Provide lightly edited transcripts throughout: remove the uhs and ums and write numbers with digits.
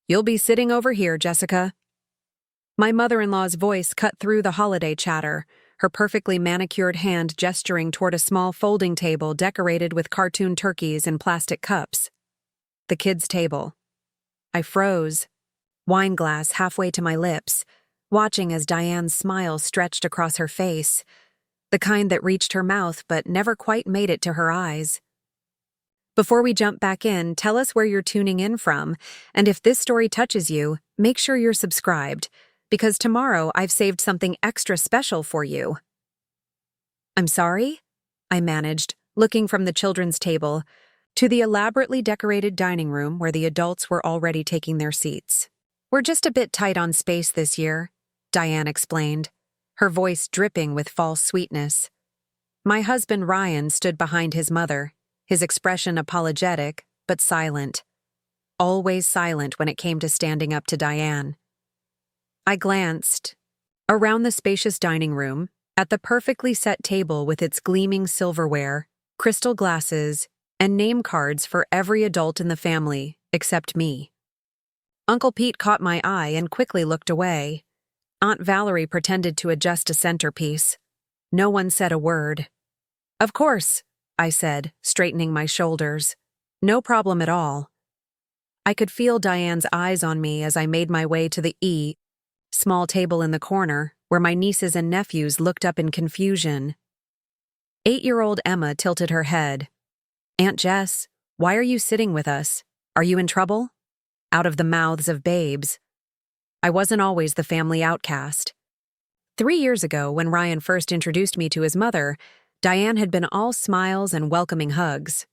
You'll be sitting over here, Jessica. My mother-in-law's voice cut through the holiday chatter, her perfectly manicured hand gesturing toward a small folding table decorated with cartoon turkeys and plastic cups. The kids' table. I froze, wine glass halfway to my lips, watching as Diane's smile stretched across her face, the kind that reached her mouth but never quite made it to her eyes. Before we jump back in, tell us where you're tuning in from, and if this story touches you, make sure you're subscribed, because tomorrow I've saved something extra special for you. I'm sorry? I managed, looking from the children's table to the elaborately decorated dining room where the adults were already taking their seats. We're just a bit tight on space this year, Diane explained, her voice dripping with false sweetness. My husband Ryan stood behind his mother, his expression apologetic, but silent. Always silent when it came to standing up to Diane. I glanced around the spacious dining room, at the perfectly set table with its gleaming silverware, crystal glasses, and name cards for every adult in the family, except me. Uncle Pete caught my eye and quickly looked away. Aunt Valerie pretended to adjust a centerpiece. No one said a word. Of course, I said, straightening my shoulders. No problem at all. I could feel Diane's eyes on me as I made my way to the small table in the corner, where my nieces and nephews looked up in confusion. 8-year-old Emma tilted her head. Aunt Jess, why are you sitting with us? Are you in trouble? Out of the mouths of babes. I wasn't always the family outcast. 3 years ago, when Ryan first introduced me to his mother, Diane had been all smiles and welcoming hugs.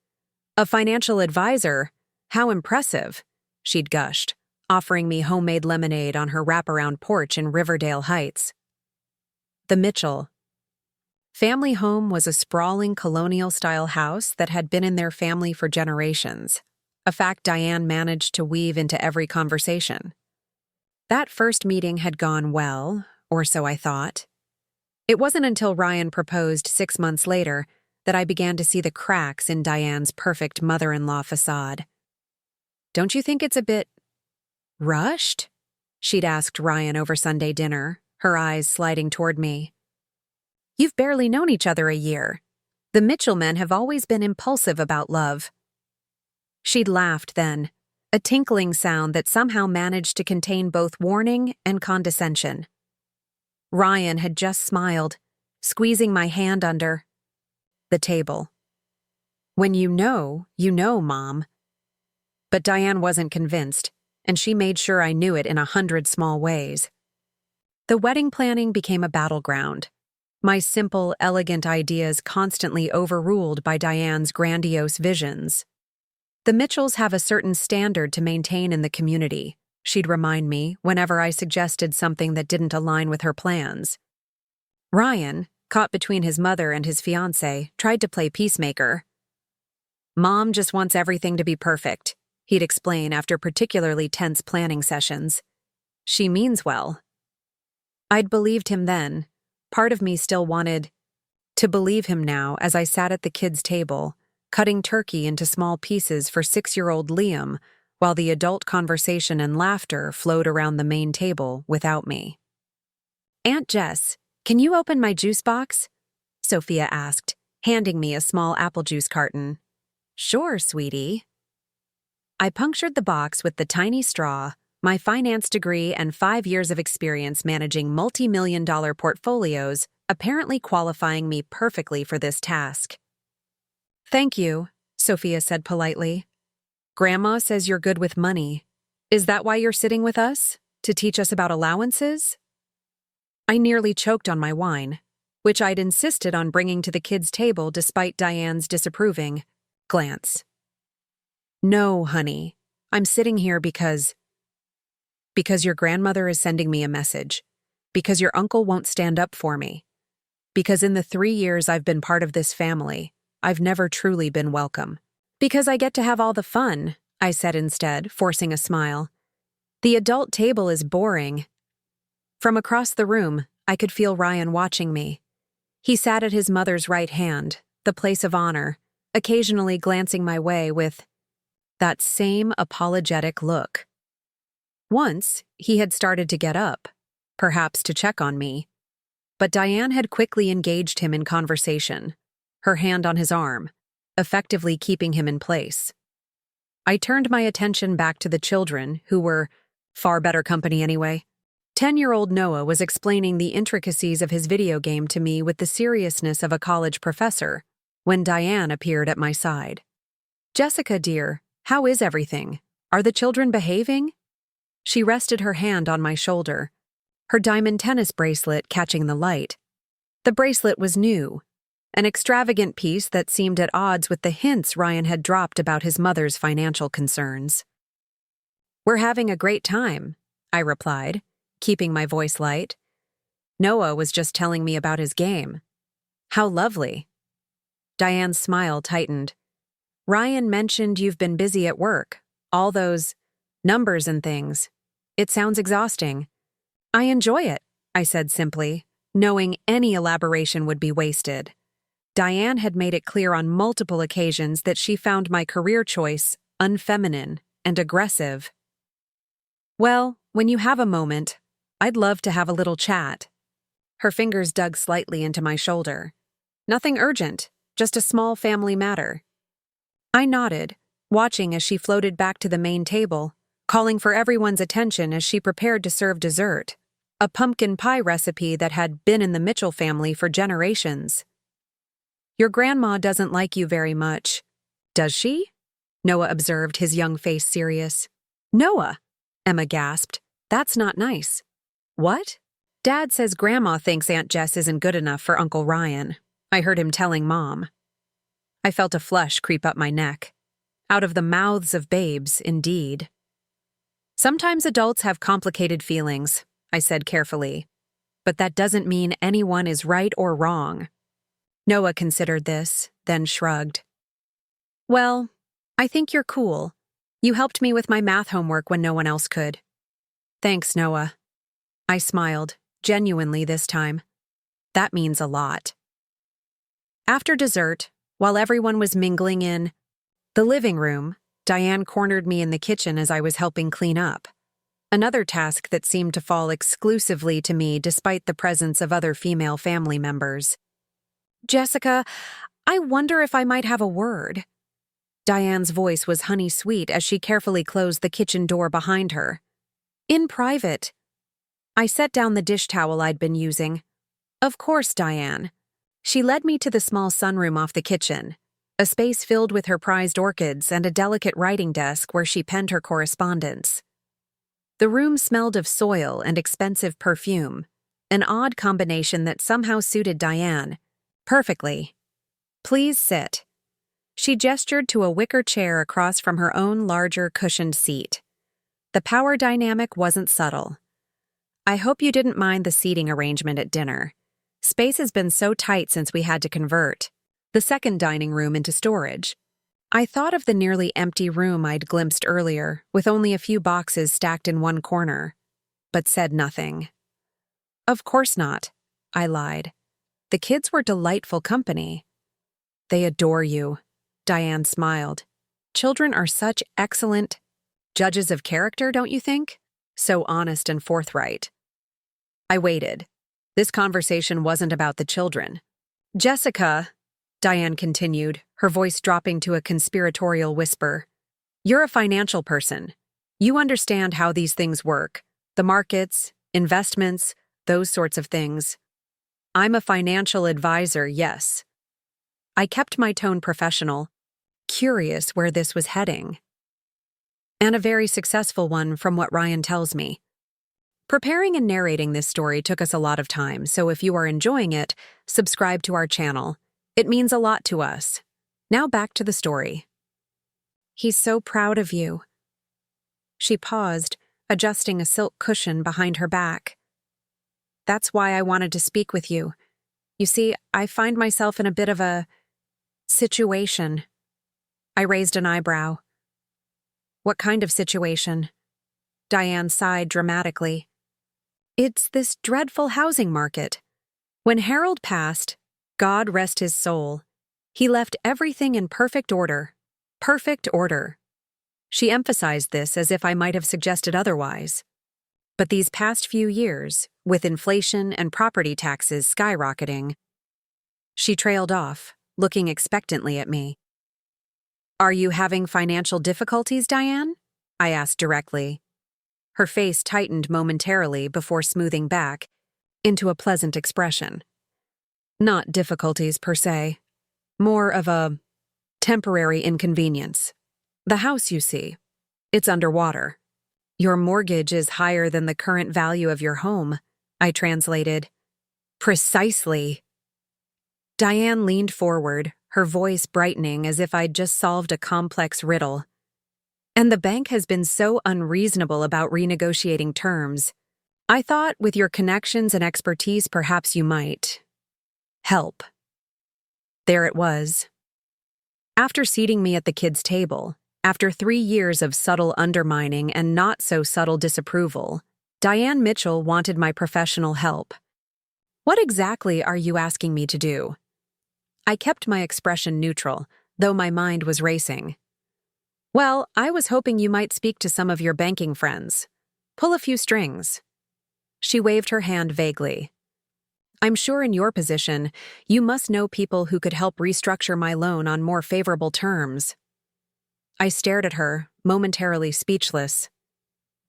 A financial advisor? How impressive, she'd gushed, offering me homemade lemonade on her wraparound porch in Riverdale Heights. The Mitchell family home was a sprawling colonial-style house that had been in their family for generations, a fact Diane managed to weave into every conversation. That first meeting had gone well, or so I thought. It wasn't until Ryan proposed 6 months later that I began to see the cracks in Diane's perfect mother-in-law facade. Don't you think it's a bit rushed? She'd asked Ryan over Sunday dinner, her eyes sliding toward me. You've barely known each other a year. The Mitchell men have always been impulsive about love. She'd laughed then, a tinkling sound that somehow managed to contain both warning and condescension. Ryan had just smiled, squeezing my hand under the table. When you know, Mom. But Diane wasn't convinced, and she made sure I knew it in 100 small ways. The wedding planning became a battleground. My simple, elegant ideas constantly overruled by Diane's grandiose visions. The Mitchells have a certain standard to maintain in the community, she'd remind me whenever I suggested something that didn't align with her plans. Ryan, caught between his mother and his fiancé, tried to play peacemaker. Mom just wants everything to be perfect, he'd explain after particularly tense planning sessions. She means well. I'd believed him then. Part of me still wanted to believe him now as I sat at the kids' table, cutting turkey into small pieces for 6-year-old Liam, while the adult conversation and laughter flowed around the main table without me. Aunt Jess, can you open my juice box? Sophia asked, handing me a small apple juice carton. Sure, sweetie. I punctured the box with the tiny straw, my finance degree and 5 years of experience managing multi-million-dollar portfolios apparently qualifying me perfectly for this task. Thank you, Sophia said politely. Grandma says you're good with money. Is that why you're sitting with us? To teach us about allowances? I nearly choked on my wine, which I'd insisted on bringing to the kids' table despite Diane's disapproving glance. No, honey. I'm sitting here because your grandmother is sending me a message. Because your uncle won't stand up for me. Because in the 3 years I've been part of this family, I've never truly been welcome. Because I get to have all the fun, I said instead, forcing a smile. The adult table is boring. From across the room, I could feel Ryan watching me. He sat at his mother's right hand, the place of honor, occasionally glancing my way with that same apologetic look. Once, he had started to get up, perhaps to check on me, but Diane had quickly engaged him in conversation, her hand on his arm, effectively keeping him in place. I turned my attention back to the children, who were far better company anyway. 10-year-old Noah was explaining the intricacies of his video game to me with the seriousness of a college professor when Diane appeared at my side. "Jessica, dear, how is everything? Are the children behaving?" She rested her hand on my shoulder, her diamond tennis bracelet catching the light. The bracelet was new, an extravagant piece that seemed at odds with the hints Ryan had dropped about his mother's financial concerns. "We're having a great time," I replied, keeping my voice light. "Noah was just telling me about his game." "How lovely." Diane's smile tightened. "Ryan mentioned you've been busy at work, all those numbers and things. It sounds exhausting." "I enjoy it," I said simply, knowing any elaboration would be wasted. Diane had made it clear on multiple occasions that she found my career choice unfeminine and aggressive. "Well, when you have a moment, I'd love to have a little chat." Her fingers dug slightly into my shoulder. "Nothing urgent, just a small family matter." I nodded, watching as she floated back to the main table, calling for everyone's attention as she prepared to serve dessert, a pumpkin pie recipe that had been in the Mitchell family for generations. "Your grandma doesn't like you very much." "Does she?" Noah observed, his young face serious. "Noah!" Emma gasped. "That's not nice." "What?" "Dad says Grandma thinks Aunt Jess isn't good enough for Uncle Ryan. I heard him telling Mom." I felt a flush creep up my neck. Out of the mouths of babes, indeed. "Sometimes adults have complicated feelings," I said carefully. "But that doesn't mean anyone is right or wrong." Noah considered this, then shrugged. "Well, I think you're cool. You helped me with my math homework when no one else could." "Thanks, Noah." I smiled, genuinely this time. That means a lot. After dessert, while everyone was mingling in the living room, Diane cornered me in the kitchen as I was helping clean up. Another task that seemed to fall exclusively to me despite the presence of other female family members. "Jessica, I wonder if I might have a word." Diane's voice was honey-sweet as she carefully closed the kitchen door behind her. "In private." I set down the dish towel I'd been using. "Of course, Diane." She led me to the small sunroom off the kitchen, a space filled with her prized orchids and a delicate writing desk where she penned her correspondence. The room smelled of soil and expensive perfume, an odd combination that somehow suited Diane perfectly. "Please sit." She gestured to a wicker chair across from her own larger cushioned seat. The power dynamic wasn't subtle. "I hope you didn't mind the seating arrangement at dinner. Space has been so tight since we had to convert the second dining room into storage." I thought of the nearly empty room I'd glimpsed earlier, with only a few boxes stacked in one corner, but said nothing. "Of course not," I lied. "The kids were delightful company." "They adore you," Diane smiled. "Children are such excellent judges of character, don't you think? So honest and forthright." I waited. This conversation wasn't about the children. "Jessica," Diane continued, her voice dropping to a conspiratorial whisper, "you're a financial person. You understand how these things work. The markets, investments, those sorts of things. I'm a financial advisor, yes." I kept my tone professional, curious where this was heading. "And a very successful one from what Ryan tells me." Preparing and narrating this story took us a lot of time, so if you are enjoying it, subscribe to our channel. It means a lot to us. Now back to the story. "He's so proud of you." She paused, adjusting a silk cushion behind her back. "That's why I wanted to speak with you. You see, I find myself in a bit of a situation." I raised an eyebrow. "What kind of situation?" Diane sighed dramatically. "It's this dreadful housing market. When Harold passed, God rest his soul, he left everything in perfect order. Perfect order. She emphasized this as if I might have suggested otherwise. But these past few years, with inflation and property taxes skyrocketing, she trailed off, looking expectantly at me. "Are you having financial difficulties, Diane?" I asked directly. Her face tightened momentarily before smoothing back into a pleasant expression. "Not difficulties per se. More of a temporary inconvenience. The house, you see, it's underwater. Your mortgage is higher than the current value of your home," I translated. "Precisely." Diane leaned forward, her voice brightening as if I'd just solved a complex riddle. "And the bank has been so unreasonable about renegotiating terms. I thought with your connections and expertise perhaps you might help." There it was. After seating me at the kids' table, after 3 years of subtle undermining and not-so-subtle disapproval, Diane Mitchell wanted my professional help. "What exactly are you asking me to do?" I kept my expression neutral, though my mind was racing. "Well, I was hoping you might speak to some of your banking friends. Pull a few strings." She waved her hand vaguely. "I'm sure in your position, you must know people who could help restructure my loan on more favorable terms." I stared at her, momentarily speechless.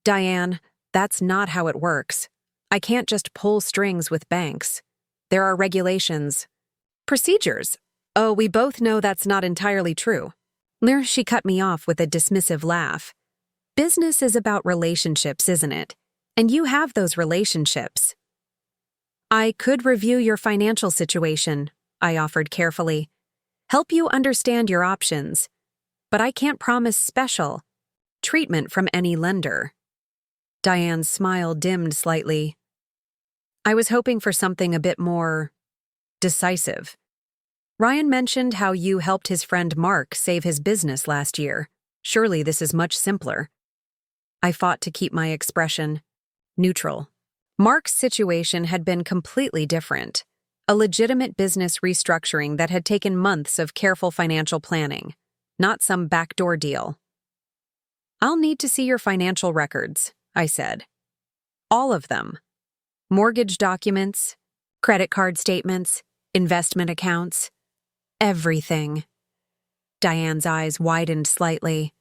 "Diane, that's not how it works. I can't just pull strings with banks. There are regulations. Procedures. Oh, we both know that's not entirely true." There she cut me off with a dismissive laugh. "Business is about relationships, isn't it? And you have those relationships." "I could review your financial situation," I offered carefully. "Help you understand your options. But I can't promise special treatment from any lender." Diane's smile dimmed slightly. "I was hoping for something a bit more decisive. Ryan mentioned how you helped his friend Mark save his business last year. Surely this is much simpler." I fought to keep my expression neutral. Mark's situation had been completely different. A legitimate business restructuring that had taken months of careful financial planning, not some backdoor deal. "I'll need to see your financial records," I said. "All of them. Mortgage documents, credit card statements, investment accounts, everything." Diane's eyes widened slightly.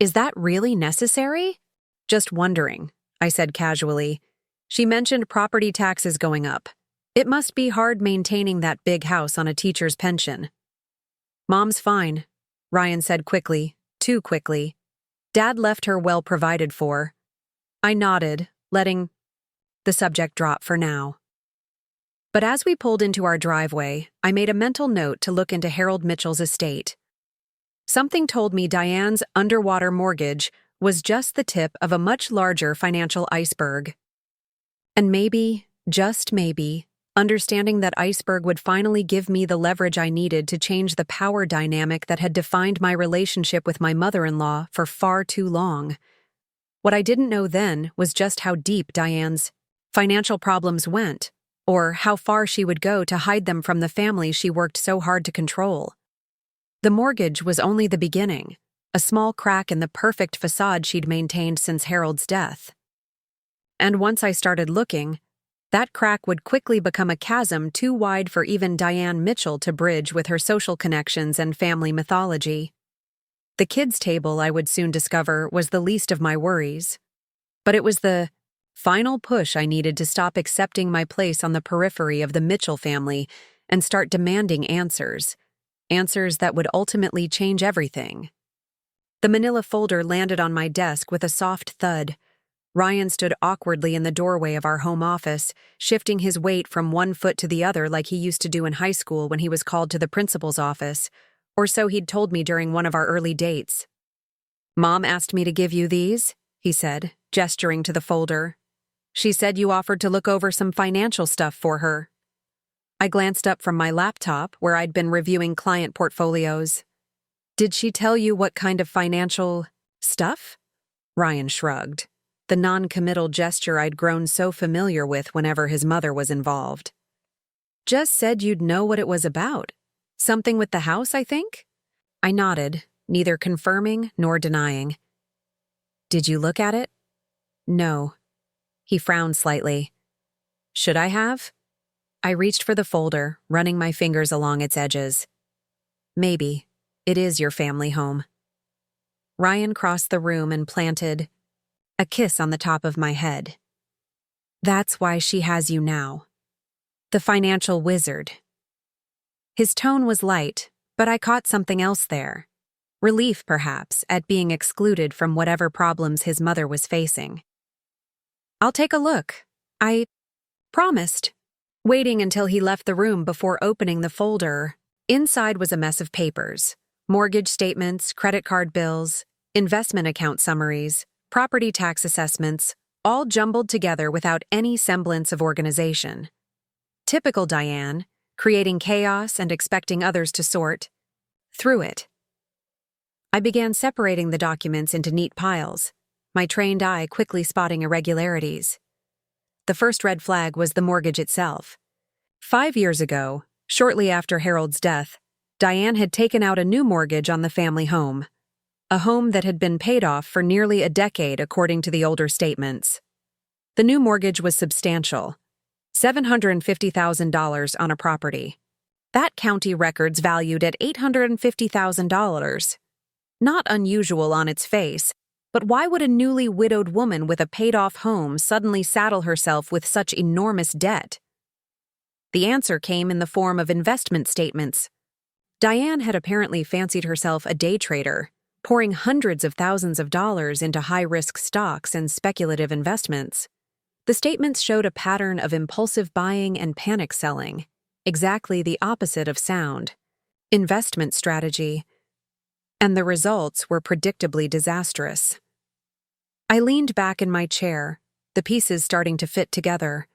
"Is that really necessary?" "Just wondering," I said casually. "She mentioned property taxes going up. It must be hard maintaining that big house on a teacher's pension." "Mom's fine," Ryan said quickly, too quickly. "Dad left her well provided for." I nodded, letting the subject drop for now. But as we pulled into our driveway, I made a mental note to look into Harold Mitchell's estate. Something told me Diane's underwater mortgage was just the tip of a much larger financial iceberg. And maybe, just maybe, understanding that iceberg would finally give me the leverage I needed to change the power dynamic that had defined my relationship with my mother-in-law for far too long. What I didn't know then was just how deep Diane's financial problems went, or how far she would go to hide them from the family she worked so hard to control. The mortgage was only the beginning, a small crack in the perfect facade she'd maintained since Harold's death. And once I started looking, that crack would quickly become a chasm too wide for even Diane Mitchell to bridge with her social connections and family mythology. The kids' table, I would soon discover, was the least of my worries. But it was the final push I needed to stop accepting my place on the periphery of the Mitchell family and start demanding answers. Answers that would ultimately change everything. The manila folder landed on my desk with a soft thud. Ryan stood awkwardly in the doorway of our home office, shifting his weight from one foot to the other like he used to do in high school when he was called to the principal's office, or so he'd told me during one of our early dates. "Mom asked me to give you these," he said, gesturing to the folder. "She said you offered to look over some financial stuff for her." I glanced up from my laptop, where I'd been reviewing client portfolios. "Did she tell you what kind of financial stuff?" Ryan shrugged, the non-committal gesture I'd grown so familiar with whenever his mother was involved. "Just said you'd know what it was about. Something with the house, I think?" I nodded, neither confirming nor denying. Did you look at it? No. He frowned slightly. Should I have? I reached for the folder, running my fingers along its edges. Maybe. It is your family home. Ryan crossed the room and planted a kiss on the top of my head. That's why she has you now. The financial wizard. His tone was light, but I caught something else there. Relief, perhaps, at being excluded from whatever problems his mother was facing. I'll take a look. I promised, waiting until he left the room before opening the folder. Inside was a mess of papers: mortgage statements, credit card bills, investment account summaries, property tax assessments, all jumbled together without any semblance of organization. Typical Diane, creating chaos and expecting others to sort through it. I began separating the documents into neat piles, my trained eye quickly spotting irregularities. The first red flag was the mortgage itself. 5 years ago, shortly after Harold's death, Diane had taken out a new mortgage on the family home, a home that had been paid off for nearly a decade according to the older statements. The new mortgage was substantial, $750,000 on a property. That county records valued at $850,000. Not unusual on its face, but why would a newly widowed woman with a paid-off home suddenly saddle herself with such enormous debt? The answer came in the form of investment statements. Diane had apparently fancied herself a day trader, pouring hundreds of thousands of dollars into high-risk stocks and speculative investments. The statements showed a pattern of impulsive buying and panic selling, exactly the opposite of sound investment strategy, and the results were predictably disastrous. I leaned back in my chair, the pieces starting to fit together.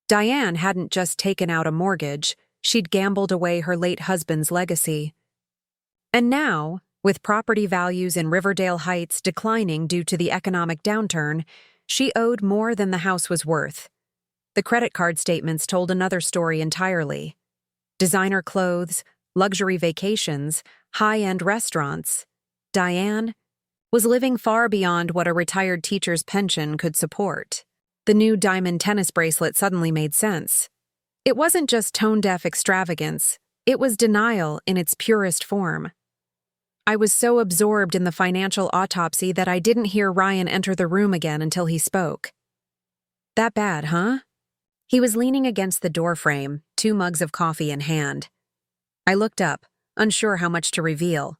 Diane hadn't just taken out a mortgage, she'd gambled away her late husband's legacy. And now, with property values in Riverdale Heights declining due to the economic downturn, she owed more than the house was worth. The credit card statements told another story entirely. Designer clothes, luxury vacations, high-end restaurants. Diane was living far beyond what a retired teacher's pension could support. The new diamond tennis bracelet suddenly made sense. It wasn't just tone-deaf extravagance, it was denial in its purest form. I was so absorbed in the financial autopsy that I didn't hear Ryan enter the room again until he spoke. That bad, huh? He was leaning against the doorframe, 2 mugs of coffee in hand. I looked up, unsure how much to reveal.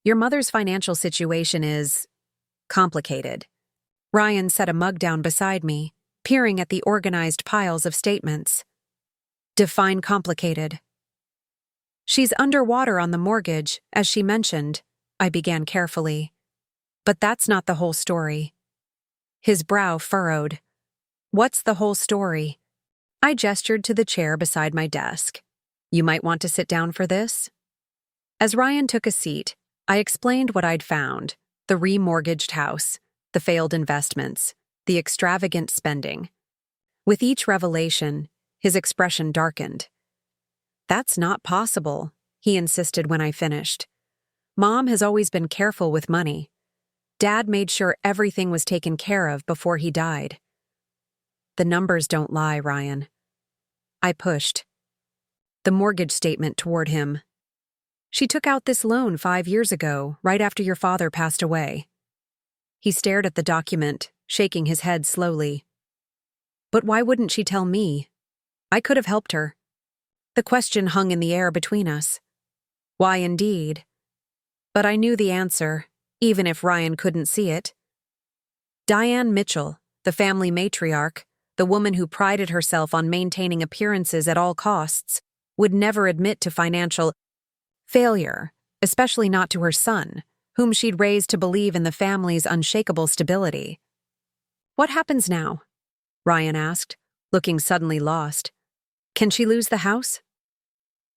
Your mother's financial situation is complicated. Ryan set a mug down beside me, peering at the organized piles of statements. Define complicated. She's underwater on the mortgage, as she mentioned, I began carefully. But that's not the whole story. His brow furrowed. What's the whole story? I gestured to the chair beside my desk. You might want to sit down for this. As Ryan took a seat, I explained what I'd found: the remortgaged house, the failed investments, the extravagant spending. With each revelation, his expression darkened. That's not possible, he insisted when I finished. Mom has always been careful with money. Dad made sure everything was taken care of before he died. The numbers don't lie, Ryan. I pushed the mortgage statement toward him. She took out this loan 5 years ago, right after your father passed away. He stared at the document, shaking his head slowly. But why wouldn't she tell me? I could have helped her. The question hung in the air between us. Why indeed? But I knew the answer, even if Ryan couldn't see it. Diane Mitchell, the family matriarch, the woman who prided herself on maintaining appearances at all costs, would never admit to financial failure, especially not to her son, whom she'd raised to believe in the family's unshakable stability. What happens now? Ryan asked, looking suddenly lost. Can she lose the house?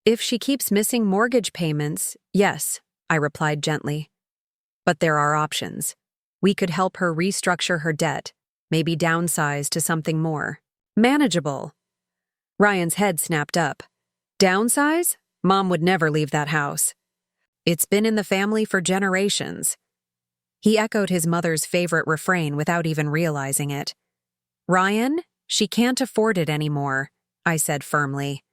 If she keeps missing mortgage payments, yes, I replied gently. But there are options. We could help her restructure her debt, maybe downsize to something more manageable. Ryan's head snapped up. Downsize? Mom would never leave that house. It's been in the family for generations. He echoed his mother's favorite refrain without even realizing it. "Ryan, she can't afford it anymore," I said firmly.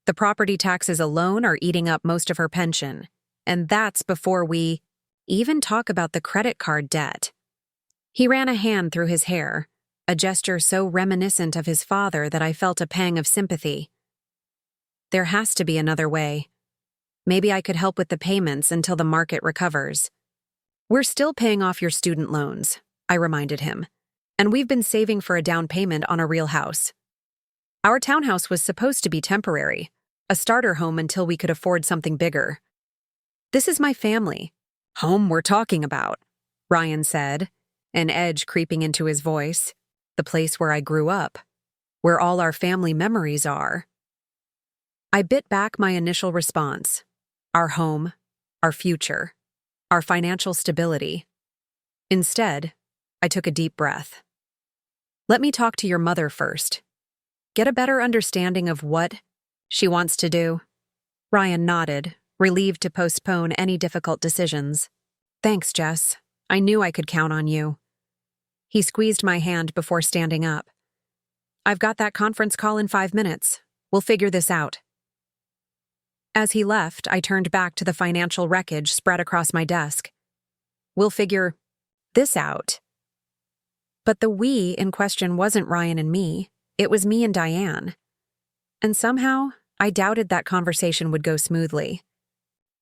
"The property taxes alone are eating up most of her pension, and that's before we even talk about the credit card debt." He ran a hand through his hair, a gesture so reminiscent of his father that I felt a pang of sympathy. "There has to be another way. Maybe I could help with the payments until the market recovers." "We're still paying off your student loans," I reminded him, "and we've been saving for a down payment on a real house. Our townhouse was supposed to be temporary, a starter home until we could afford something bigger." "This is my family. Home we're talking about," Ryan said, an edge creeping into his voice. "The place where I grew up, where all our family memories are." I bit back my initial response. Our home, our future, our financial stability. Instead, I took a deep breath. "Let me talk to your mother first. Get a better understanding of what she wants to do." Ryan nodded, relieved to postpone any difficult decisions. "Thanks, Jess. I knew I could count on you." He squeezed my hand before standing up. "I've got that conference call in 5 minutes. We'll figure this out." As he left, I turned back to the financial wreckage spread across my desk. "We'll figure this out." But the "we" in question wasn't Ryan and me. It was me and Diane. And somehow, I doubted that conversation would go smoothly.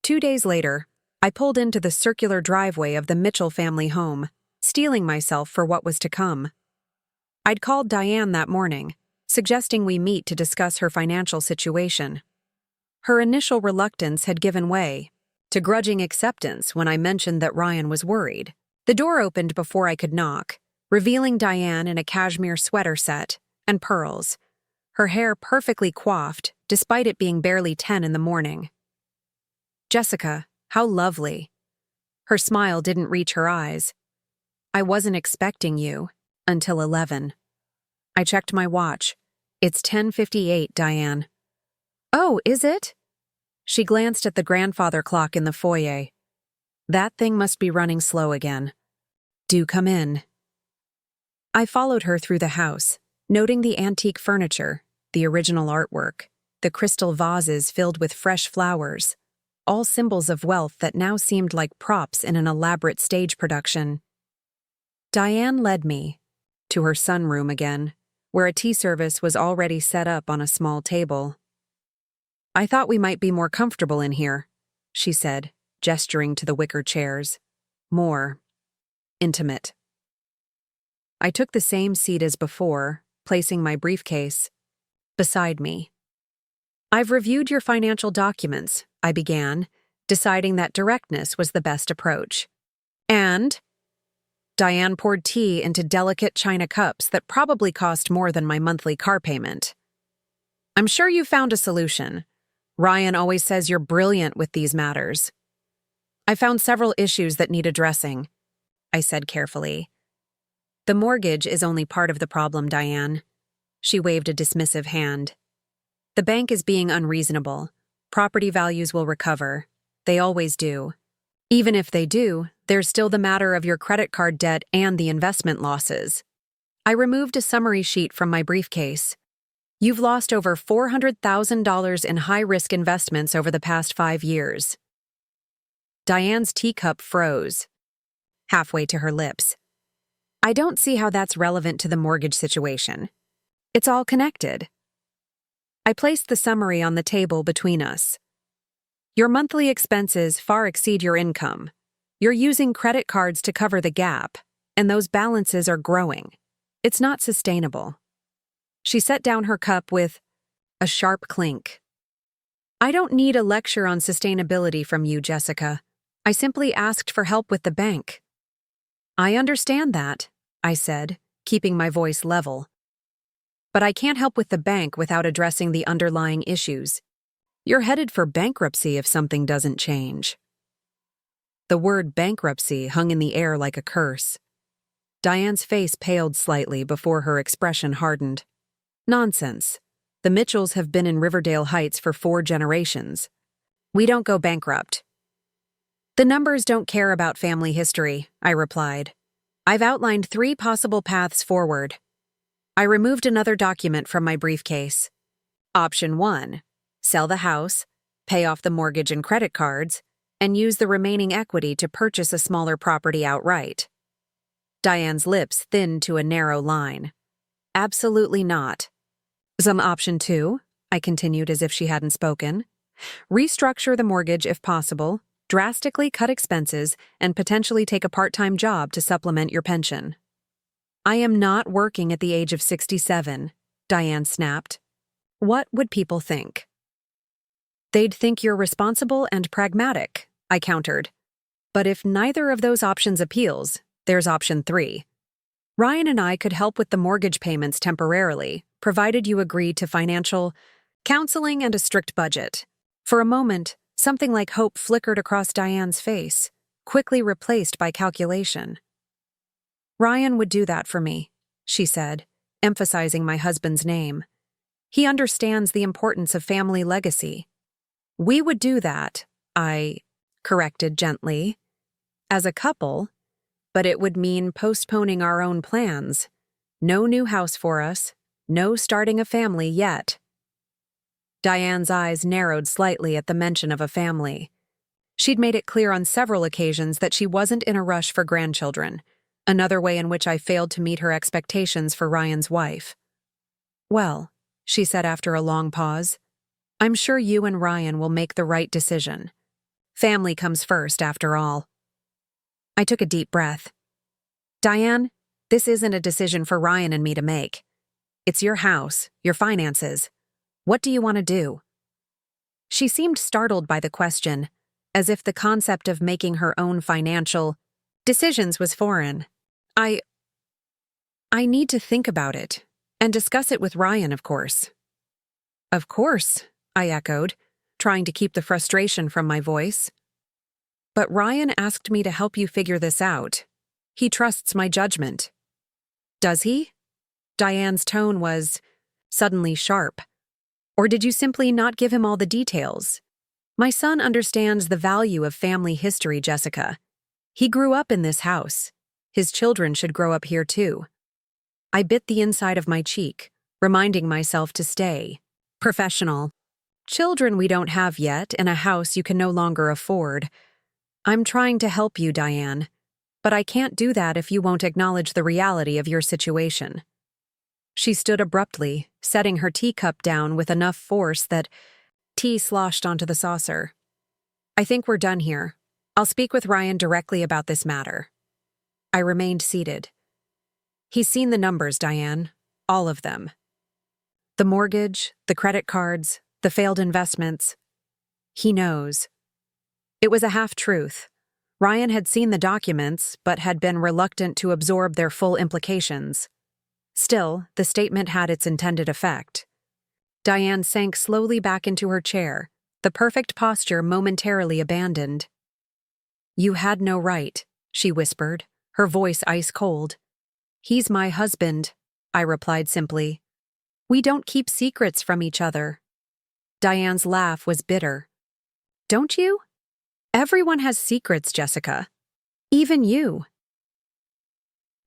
2 days later, I pulled into the circular driveway of the Mitchell family home, steeling myself for what was to come. I'd called Diane that morning, suggesting we meet to discuss her financial situation. Her initial reluctance had given way to grudging acceptance when I mentioned that Ryan was worried. The door opened before I could knock, revealing Diane in a cashmere sweater set and pearls, her hair perfectly coiffed despite it being barely 10 in the morning. "Jessica, how lovely." Her smile didn't reach her eyes. "I wasn't expecting you until 11. I checked my watch. It's 10:58, Diane." "Oh, is it?" She glanced at the grandfather clock in the foyer. "That thing must be running slow again. Do come in." I followed her through the house, noting the antique furniture, the original artwork, the crystal vases filled with fresh flowers, all symbols of wealth that now seemed like props in an elaborate stage production. Diane led me to her sunroom again, where a tea service was already set up on a small table. "I thought we might be more comfortable in here," she said, gesturing to the wicker chairs. "More intimate." I took the same seat as before, placing my briefcase beside me. "I've reviewed your financial documents," I began, deciding that directness was the best approach. "And?" Diane poured tea into delicate china cups that probably cost more than my monthly car payment. "I'm sure you found a solution. Ryan always says you're brilliant with these matters." "I found several issues that need addressing," I said carefully. "The mortgage is only part of the problem, Diane." She waved a dismissive hand. "The bank is being unreasonable. Property values will recover. They always do. Even if they do, there's still the matter of your credit card debt and the investment losses." I removed a summary sheet from my briefcase. "You've lost over $400,000 in high-risk investments over the past 5 years. Diane's teacup froze, halfway to her lips. "I don't see how that's relevant to the mortgage situation. It's all connected." I placed the summary on the table between us. "Your monthly expenses far exceed your income. You're using credit cards to cover the gap, and those balances are growing. It's not sustainable." She set down her cup with a sharp clink. "I don't need a lecture on sustainability from you, Jessica. I simply asked for help with the bank." "I understand that," I said, keeping my voice level. "But I can't help with the bank without addressing the underlying issues. You're headed for bankruptcy if something doesn't change." The word bankruptcy hung in the air like a curse. Diane's face paled slightly before her expression hardened. "Nonsense. The Mitchells have been in Riverdale Heights for 4 generations. We don't go bankrupt." The numbers don't care about family history, I replied. I've outlined 3 possible paths forward. I removed another document from my briefcase. Option 1. Sell the house, pay off the mortgage and credit cards, and use the remaining equity to purchase a smaller property outright. Diane's lips thinned to a narrow line. Absolutely not. Option 2, I continued as if she hadn't spoken. Restructure the mortgage if possible, drastically cut expenses, and potentially take a part-time job to supplement your pension. I am not working at the age of 67, Diane snapped. What would people think? They'd think you're responsible and pragmatic, I countered. But if neither of those options appeals, there's option 3. Ryan and I could help with the mortgage payments temporarily, provided you agreed to financial counseling and a strict budget. For a moment, something like hope flickered across Diane's face, quickly replaced by calculation. Ryan would do that for me, she said, emphasizing my husband's name. He understands the importance of family legacy. We would do that, I corrected gently, as a couple, but it would mean postponing our own plans. No new house for us, no starting a family yet. Diane's eyes narrowed slightly at the mention of a family. She'd made it clear on several occasions that she wasn't in a rush for grandchildren, another way in which I failed to meet her expectations for Ryan's wife. Well, she said after a long pause, I'm sure you and Ryan will make the right decision. Family comes first, after all. I took a deep breath. Diane, this isn't a decision for Ryan and me to make. It's your house, your finances. What do you want to do? She seemed startled by the question, as if the concept of making her own financial decisions was foreign. I need to think about it, and discuss it with Ryan, of course. Of course, I echoed, trying to keep the frustration from my voice. But Ryan asked me to help you figure this out. He trusts my judgment. Does he? Diane's tone was suddenly sharp. Or did you simply not give him all the details? My son understands the value of family history, Jessica. He grew up in this house. His children should grow up here too. I bit the inside of my cheek, reminding myself to stay professional. Children we don't have yet, and a house you can no longer afford. I'm trying to help you, Diane, but I can't do that if you won't acknowledge the reality of your situation. She stood abruptly, setting her teacup down with enough force that tea sloshed onto the saucer. I think we're done here. I'll speak with Ryan directly about this matter. I remained seated. He's seen the numbers, Diane. All of them. The mortgage, the credit cards, the failed investments. He knows. It was a half-truth. Ryan had seen the documents, but had been reluctant to absorb their full implications. Still, the statement had its intended effect. Diane sank slowly back into her chair, the perfect posture momentarily abandoned. You had no right, she whispered, her voice ice-cold. He's my husband, I replied simply. We don't keep secrets from each other. Diane's laugh was bitter. Don't you? Everyone has secrets, Jessica. Even you.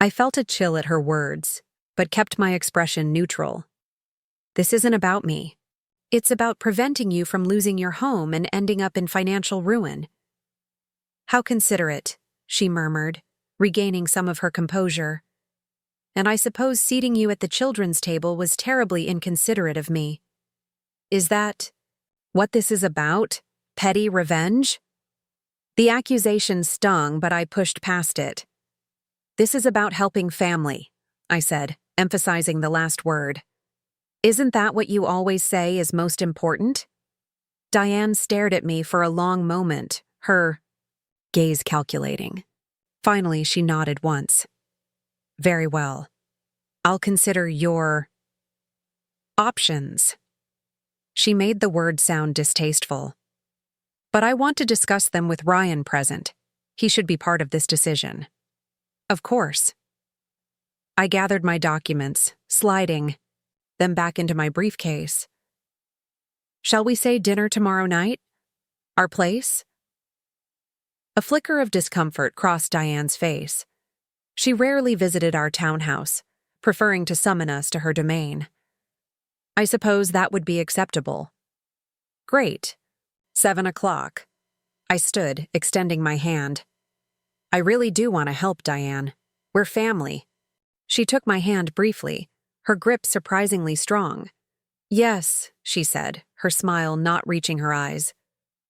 I felt a chill at her words, but kept my expression neutral. This isn't about me. It's about preventing you from losing your home and ending up in financial ruin. How considerate, she murmured, regaining some of her composure. And I suppose seating you at the children's table was terribly inconsiderate of me. Is that what this is about? Petty revenge? The accusation stung, but I pushed past it. This is about helping family, I said, emphasizing the last word. Isn't that what you always say is most important? Diane stared at me for a long moment, her gaze calculating. Finally, she nodded once. Very well. I'll consider your options. She made the word sound distasteful. But I want to discuss them with Ryan present. He should be part of this decision. Of course. I gathered my documents, sliding them back into my briefcase. Shall we say dinner tomorrow night? Our place? A flicker of discomfort crossed Diane's face. She rarely visited our townhouse, preferring to summon us to her domain. I suppose that would be acceptable. Great. 7 o'clock. I stood, extending my hand. I really do want to help, Diane. We're family. She took my hand briefly, her grip surprisingly strong. Yes, she said, her smile not reaching her eyes.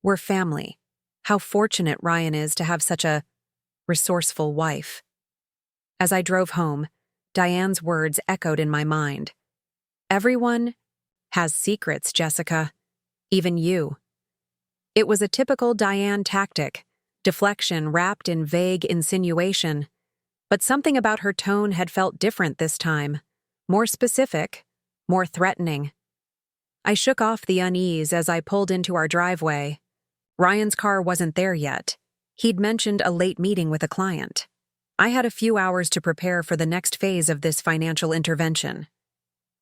We're family. How fortunate Ryan is to have such a resourceful wife. As I drove home, Diane's words echoed in my mind. Everyone has secrets, Jessica. Even you. It was a typical Diane tactic, deflection wrapped in vague insinuation. But something about her tone had felt different this time, more specific, more threatening. I shook off the unease as I pulled into our driveway. Ryan's car wasn't there yet. He'd mentioned a late meeting with a client. I had a few hours to prepare for the next phase of this financial intervention.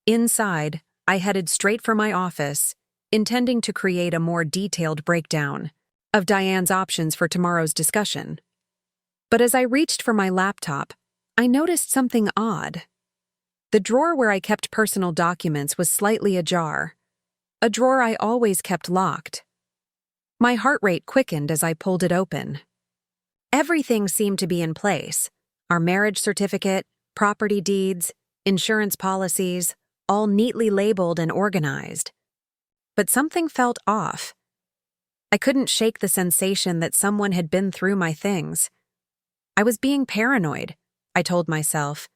Inside, I headed straight for my office, intending to create a more detailed breakdown of Diane's options for tomorrow's discussion. But as I reached for my laptop, I noticed something odd. The drawer where I kept personal documents was slightly ajar, a drawer I always kept locked. My heart rate quickened as I pulled it open. Everything seemed to be in place: our marriage certificate, property deeds, insurance policies, all neatly labeled and organized. But something felt off. I couldn't shake the sensation that someone had been through my things. I was being paranoid, I told myself.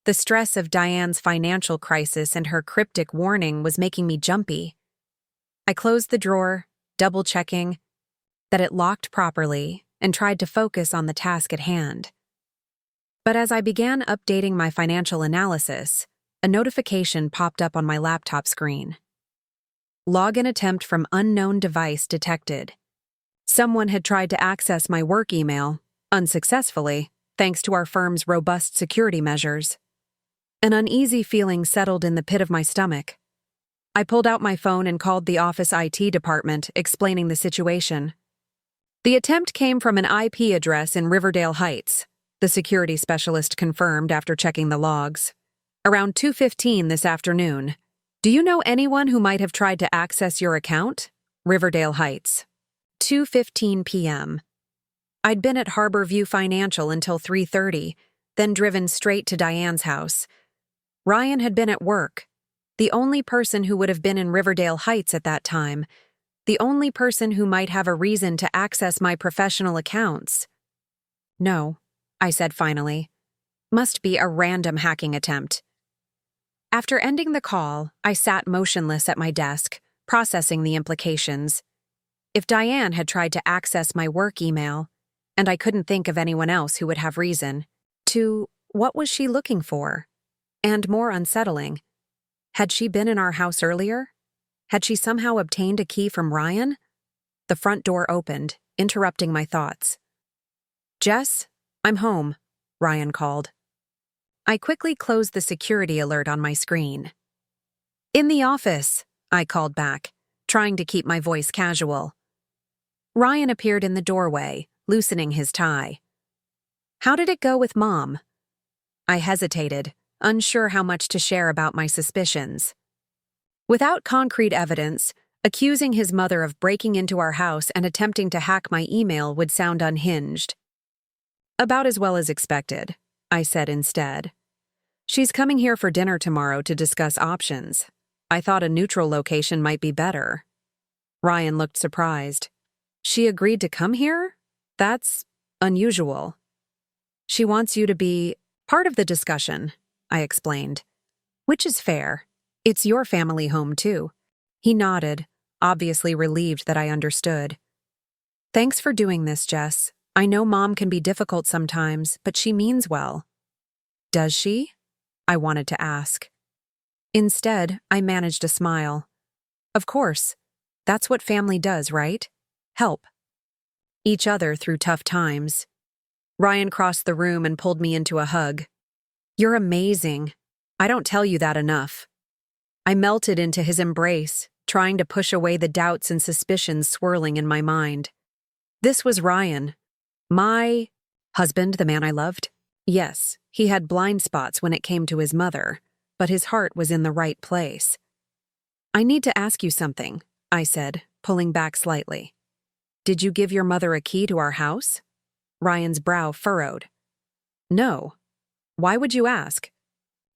The stress of Diane's financial crisis and her cryptic warning was making me jumpy. I closed the drawer, double-checking that it locked properly, and tried to focus on the task at hand. But as I began updating my financial analysis, a notification popped up on my laptop screen. Login attempt from unknown device detected. Someone had tried to access my work email, unsuccessfully, thanks to our firm's robust security measures. An uneasy feeling settled in the pit of my stomach. I pulled out my phone and called the office IT department, explaining the situation. The attempt came from an IP address in Riverdale Heights, the security specialist confirmed after checking the logs. Around 2:15 this afternoon. Do you know anyone who might have tried to access your account? Riverdale Heights. 2:15 p.m. I'd been at Harborview Financial until 3:30, then driven straight to Diane's house. Ryan had been at work, the only person who would have been in Riverdale Heights at that time, the only person who might have a reason to access my professional accounts. No, I said finally. Must be a random hacking attempt. After ending the call, I sat motionless at my desk, processing the implications. If Diane had tried to access my work email, and I couldn't think of anyone else who would have reason, what was she looking for? And more unsettling, had she been in our house earlier? Had she somehow obtained a key from Ryan? The front door opened, interrupting my thoughts. Jess, I'm home, Ryan called. I quickly closed the security alert on my screen. In the office, I called back, trying to keep my voice casual. Ryan appeared in the doorway, loosening his tie. How did it go with Mom? I hesitated, unsure how much to share about my suspicions. Without concrete evidence, accusing his mother of breaking into our house and attempting to hack my email would sound unhinged. About as well as expected, I said instead. She's coming here for dinner tomorrow to discuss options. I thought a neutral location might be better. Ryan looked surprised. She agreed to come here? That's unusual. She wants you to be part of the discussion, I explained. Which is fair. It's your family home, too. He nodded, obviously relieved that I understood. Thanks for doing this, Jess. I know Mom can be difficult sometimes, but she means well. Does she? I wanted to ask. Instead, I managed a smile. Of course. That's what family does, right? Help. Each other through tough times. Ryan crossed the room and pulled me into a hug. You're amazing. I don't tell you that enough. I melted into his embrace, trying to push away the doubts and suspicions swirling in my mind. This was Ryan, My husband, the man I loved? Yes, he had blind spots when it came to his mother, but his heart was in the right place. I need to ask you something, I said, pulling back slightly. Did you give your mother a key to our house? Ryan's brow furrowed. No. Why would you ask?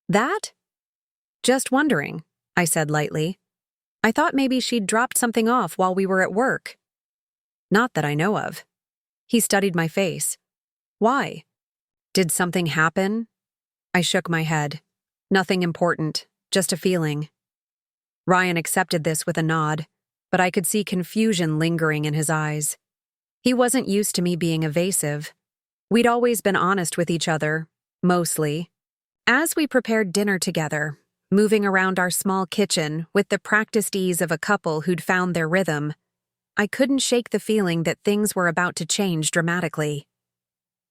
That? Just wondering, I said lightly. I thought maybe she'd dropped something off while we were at work. Not that I know of. He studied my face. Why? Did something happen? I shook my head. Nothing important, just a feeling. Ryan accepted this with a nod, but I could see confusion lingering in his eyes. He wasn't used to me being evasive. We'd always been honest with each other, mostly. As we prepared dinner together, moving around our small kitchen with the practiced ease of a couple who'd found their rhythm, I couldn't shake the feeling that things were about to change dramatically.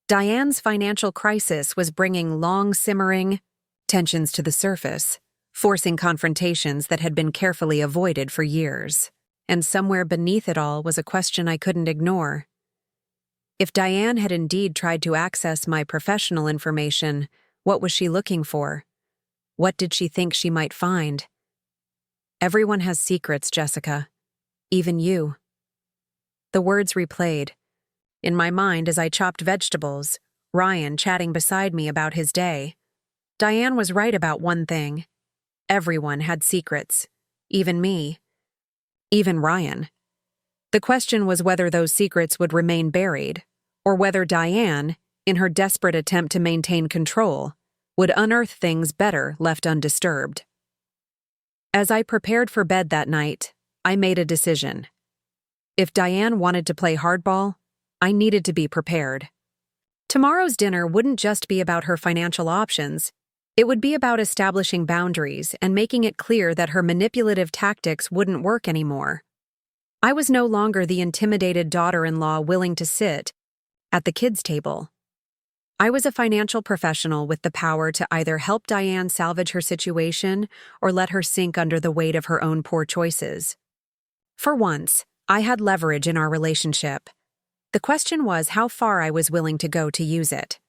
Diane's financial crisis was bringing long-simmering tensions to the surface, forcing confrontations that had been carefully avoided for years. And somewhere beneath it all was a question I couldn't ignore. If Diane had indeed tried to access my professional information, what was she looking for? What did she think she might find? Everyone has secrets, Jessica. Even you. The words replayed. In my mind, as I chopped vegetables, Ryan chatting beside me about his day. Diane was right about one thing. Everyone had secrets. Even me. Even Ryan. The question was whether those secrets would remain buried, or whether Diane, in her desperate attempt to maintain control, would unearth things better left undisturbed. As I prepared for bed that night, I made a decision. If Diane wanted to play hardball, I needed to be prepared. Tomorrow's dinner wouldn't just be about her financial options. It would be about establishing boundaries and making it clear that her manipulative tactics wouldn't work anymore. I was no longer the intimidated daughter-in-law willing to sit at the kids' table. I was a financial professional with the power to either help Diane salvage her situation or let her sink under the weight of her own poor choices. For once, I had leverage in our relationship. The question was how far I was willing to go to use it.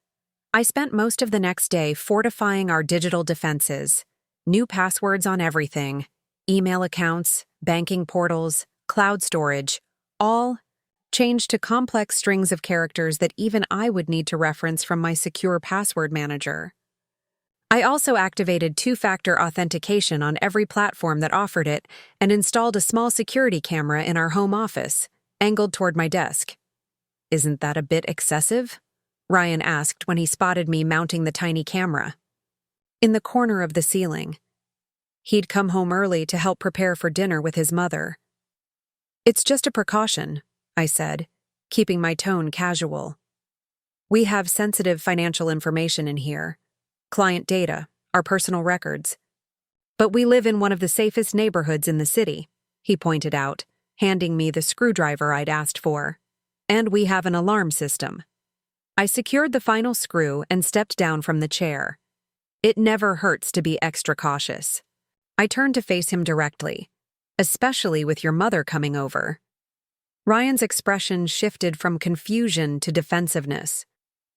I spent most of the next day fortifying our digital defenses, new passwords on everything, email accounts, banking portals, cloud storage, all changed to complex strings of characters that even I would need to reference from my secure password manager. I also activated two-factor authentication on every platform that offered it and installed a small security camera in our home office, angled toward my desk. Isn't that a bit excessive? Ryan asked when he spotted me mounting the tiny camera. In the corner of the ceiling. He'd come home early to help prepare for dinner with his mother. It's just a precaution, I said, keeping my tone casual. We have sensitive financial information in here. Client data, our personal records. But we live in one of the safest neighborhoods in the city, he pointed out, handing me the screwdriver I'd asked for. And we have an alarm system. I secured the final screw and stepped down from the chair. It never hurts to be extra cautious. I turned to face him directly, especially with your mother coming over. Ryan's expression shifted from confusion to defensiveness.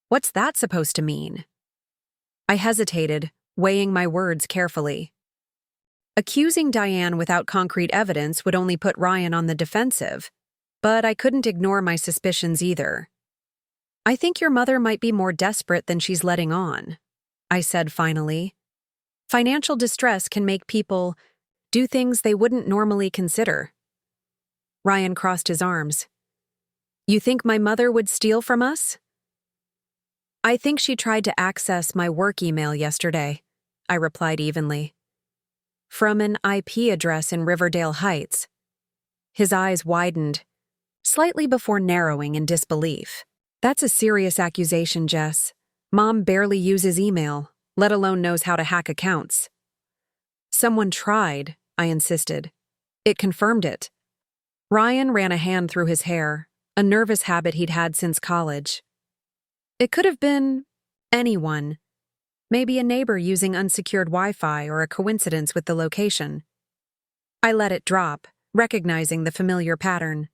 What's that supposed to mean? I hesitated, weighing my words carefully. Accusing Diane without concrete evidence would only put Ryan on the defensive, but I couldn't ignore my suspicions either. I think your mother might be more desperate than she's letting on, I said finally. Financial distress can make people do things they wouldn't normally consider. Ryan crossed his arms. You think my mother would steal from us? I think she tried to access my work email yesterday, I replied evenly. From an IP address in Riverdale Heights. His eyes widened, slightly before narrowing in disbelief. That's a serious accusation, Jess. Mom barely uses email, let alone knows how to hack accounts. Someone tried, I insisted. It confirmed it. Ryan ran a hand through his hair, a nervous habit he'd had since college. It could have been anyone. Maybe a neighbor using unsecured Wi-Fi or a coincidence with the location. I let it drop, recognizing the familiar pattern.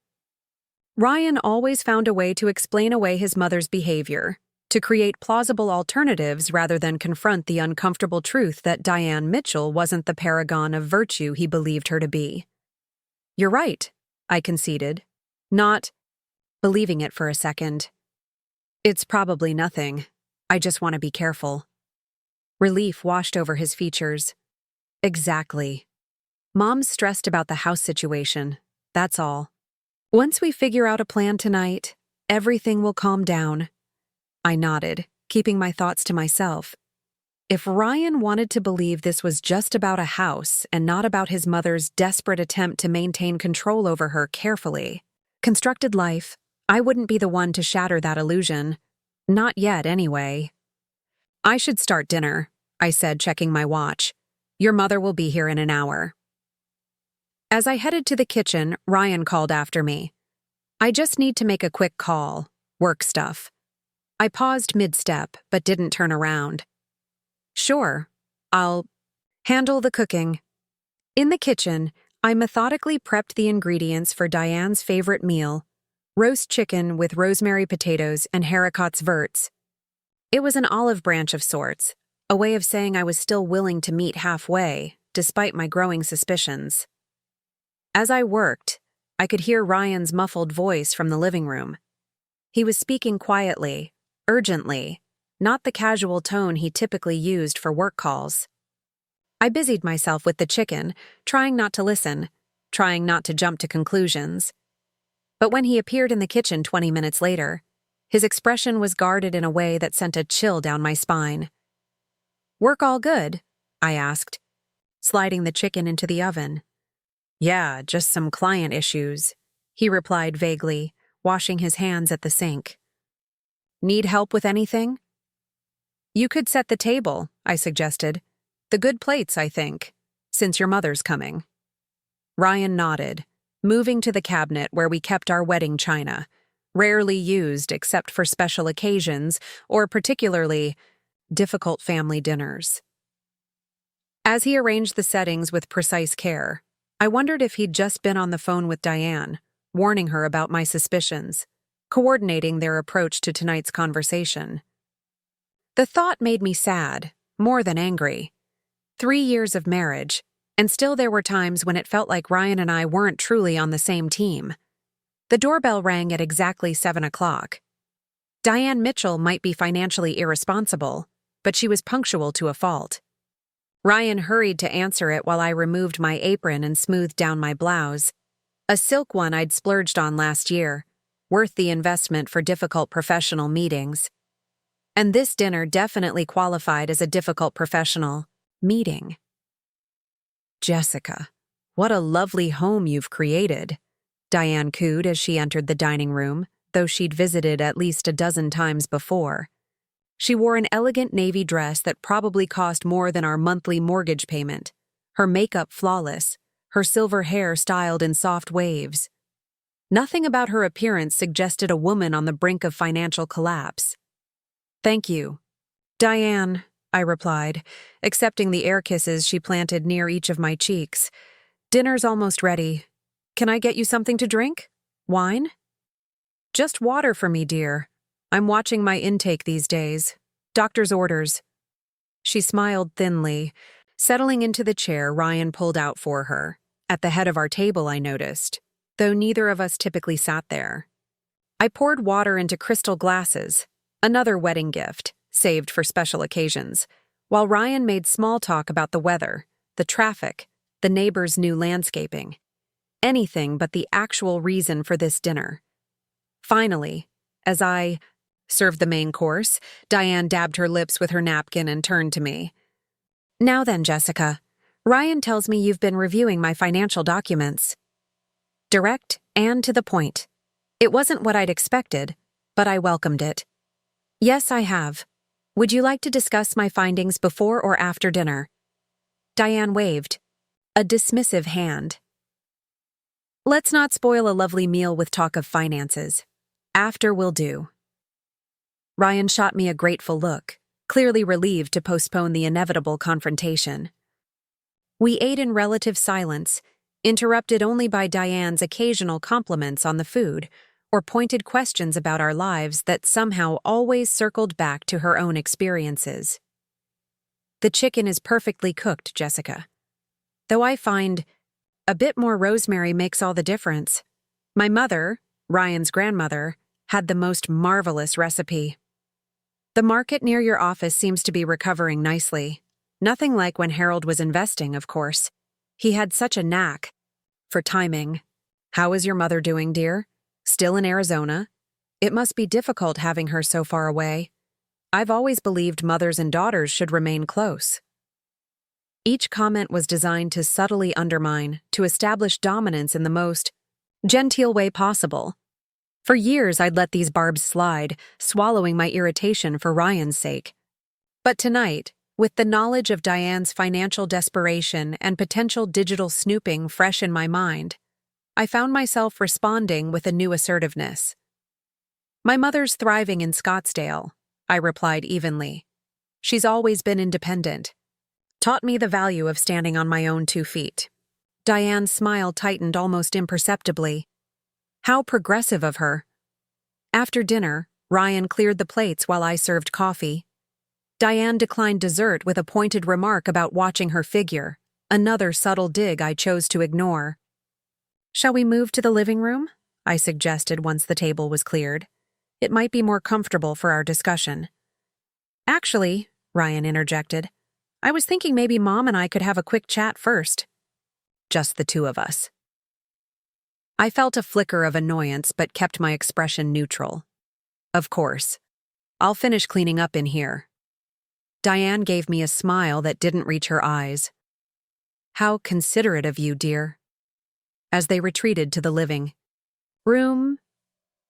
Ryan always found a way to explain away his mother's behavior, to create plausible alternatives rather than confront the uncomfortable truth that Diane Mitchell wasn't the paragon of virtue he believed her to be. "You're right," I conceded, not believing it for a second. "It's probably nothing. I just want to be careful." Relief washed over his features. "Exactly. Mom's stressed about the house situation, that's all. Once we figure out a plan tonight, everything will calm down." I nodded, keeping my thoughts to myself. If Ryan wanted to believe this was just about a house and not about his mother's desperate attempt to maintain control over her carefully constructed life, I wouldn't be the one to shatter that illusion. Not yet, anyway. "I should start dinner," I said, checking my watch. "Your mother will be here in an hour." As I headed to the kitchen, Ryan called after me. "I just need to make a quick call. Work stuff." I paused mid-step, but didn't turn around. "Sure, I'll handle the cooking." In the kitchen, I methodically prepped the ingredients for Diane's favorite meal, roast chicken with rosemary potatoes and haricots verts. It was an olive branch of sorts, a way of saying I was still willing to meet halfway, despite my growing suspicions. As I worked, I could hear Ryan's muffled voice from the living room. He was speaking quietly, urgently, not the casual tone he typically used for work calls. I busied myself with the chicken, trying not to listen, trying not to jump to conclusions. But when he appeared in the kitchen 20 minutes later, his expression was guarded in a way that sent a chill down my spine. "Work all good?" I asked, sliding the chicken into the oven. "Yeah, just some client issues," he replied vaguely, washing his hands at the sink. "Need help with anything?" "You could set the table," I suggested. "The good plates, I think, since your mother's coming." Ryan nodded, moving to the cabinet where we kept our wedding china, rarely used except for special occasions or particularly difficult family dinners. As he arranged the settings with precise care, I wondered if he'd just been on the phone with Diane, warning her about my suspicions, coordinating their approach to tonight's conversation. The thought made me sad, more than angry. 3 years of marriage, and still there were times when it felt like Ryan and I weren't truly on the same team. The doorbell rang at exactly 7 o'clock. Diane Mitchell might be financially irresponsible, but she was punctual to a fault. Ryan hurried to answer it while I removed my apron and smoothed down my blouse, a silk one I'd splurged on last year, worth the investment for difficult professional meetings. And this dinner definitely qualified as a difficult professional meeting. "Jessica, what a lovely home you've created," Diane cooed as she entered the dining room, though she'd visited at least a dozen times before. She wore an elegant navy dress that probably cost more than our monthly mortgage payment, her makeup flawless, her silver hair styled in soft waves. Nothing about her appearance suggested a woman on the brink of financial collapse. "Thank you, Diane," I replied, accepting the air kisses she planted near each of my cheeks. "Dinner's almost ready. Can I get you something to drink? Wine?" "Just water for me, dear. I'm watching my intake these days. Doctor's orders." She smiled thinly, settling into the chair Ryan pulled out for her. At the head of our table, I noticed, though neither of us typically sat there. I poured water into crystal glasses, another wedding gift, saved for special occasions, while Ryan made small talk about the weather, the traffic, the neighbors' new landscaping. Anything but the actual reason for this dinner. Finally, as I served the main course, Diane dabbed her lips with her napkin and turned to me. "Now then, Jessica, Ryan tells me you've been reviewing my financial documents." Direct and to the point. It wasn't what I'd expected, but I welcomed it. "Yes, I have. Would you like to discuss my findings before or after dinner?" Diane waved, a dismissive hand. "Let's not spoil a lovely meal with talk of finances. After will do." Ryan shot me a grateful look, clearly relieved to postpone the inevitable confrontation. We ate in relative silence, interrupted only by Diane's occasional compliments on the food, or pointed questions about our lives that somehow always circled back to her own experiences. The chicken is perfectly cooked, Jessica. Though I find a bit more rosemary makes all the difference. My mother, Ryan's grandmother, had the most marvelous recipe. The market near your office seems to be recovering nicely. Nothing like when Harold was investing, of course. He had such a knack for timing. How is your mother doing, dear? Still in Arizona? It must be difficult having her so far away. I've always believed mothers and daughters should remain close. Each comment was designed to subtly undermine, to establish dominance in the most genteel way possible. For years, I'd let these barbs slide, swallowing my irritation for Ryan's sake. But tonight, with the knowledge of Diane's financial desperation and potential digital snooping fresh in my mind, I found myself responding with a new assertiveness. My mother's thriving in Scottsdale, I replied evenly. She's always been independent. Taught me the value of standing on my own 2 feet. Diane's smile tightened almost imperceptibly. How progressive of her. After dinner, Ryan cleared the plates while I served coffee. Diane declined dessert with a pointed remark about watching her figure, another subtle dig I chose to ignore. Shall we move to the living room? I suggested once the table was cleared. It might be more comfortable for our discussion. Actually, Ryan interjected, I was thinking maybe Mom and I could have a quick chat first. Just the 2 of us. I felt a flicker of annoyance but kept my expression neutral. Of course. I'll finish cleaning up in here. Diane gave me a smile that didn't reach her eyes. How considerate of you, dear. As they retreated to the living room,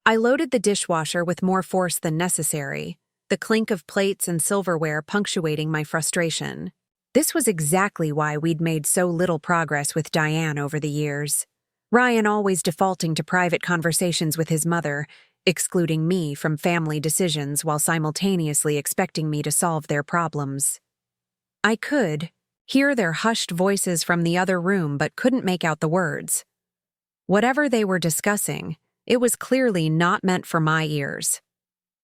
I loaded the dishwasher with more force than necessary, the clink of plates and silverware punctuating my frustration. This was exactly why we'd made so little progress with Diane over the years. Ryan always defaulting to private conversations with his mother, excluding me from family decisions while simultaneously expecting me to solve their problems. I could hear their hushed voices from the other room but couldn't make out the words. Whatever they were discussing, it was clearly not meant for my ears.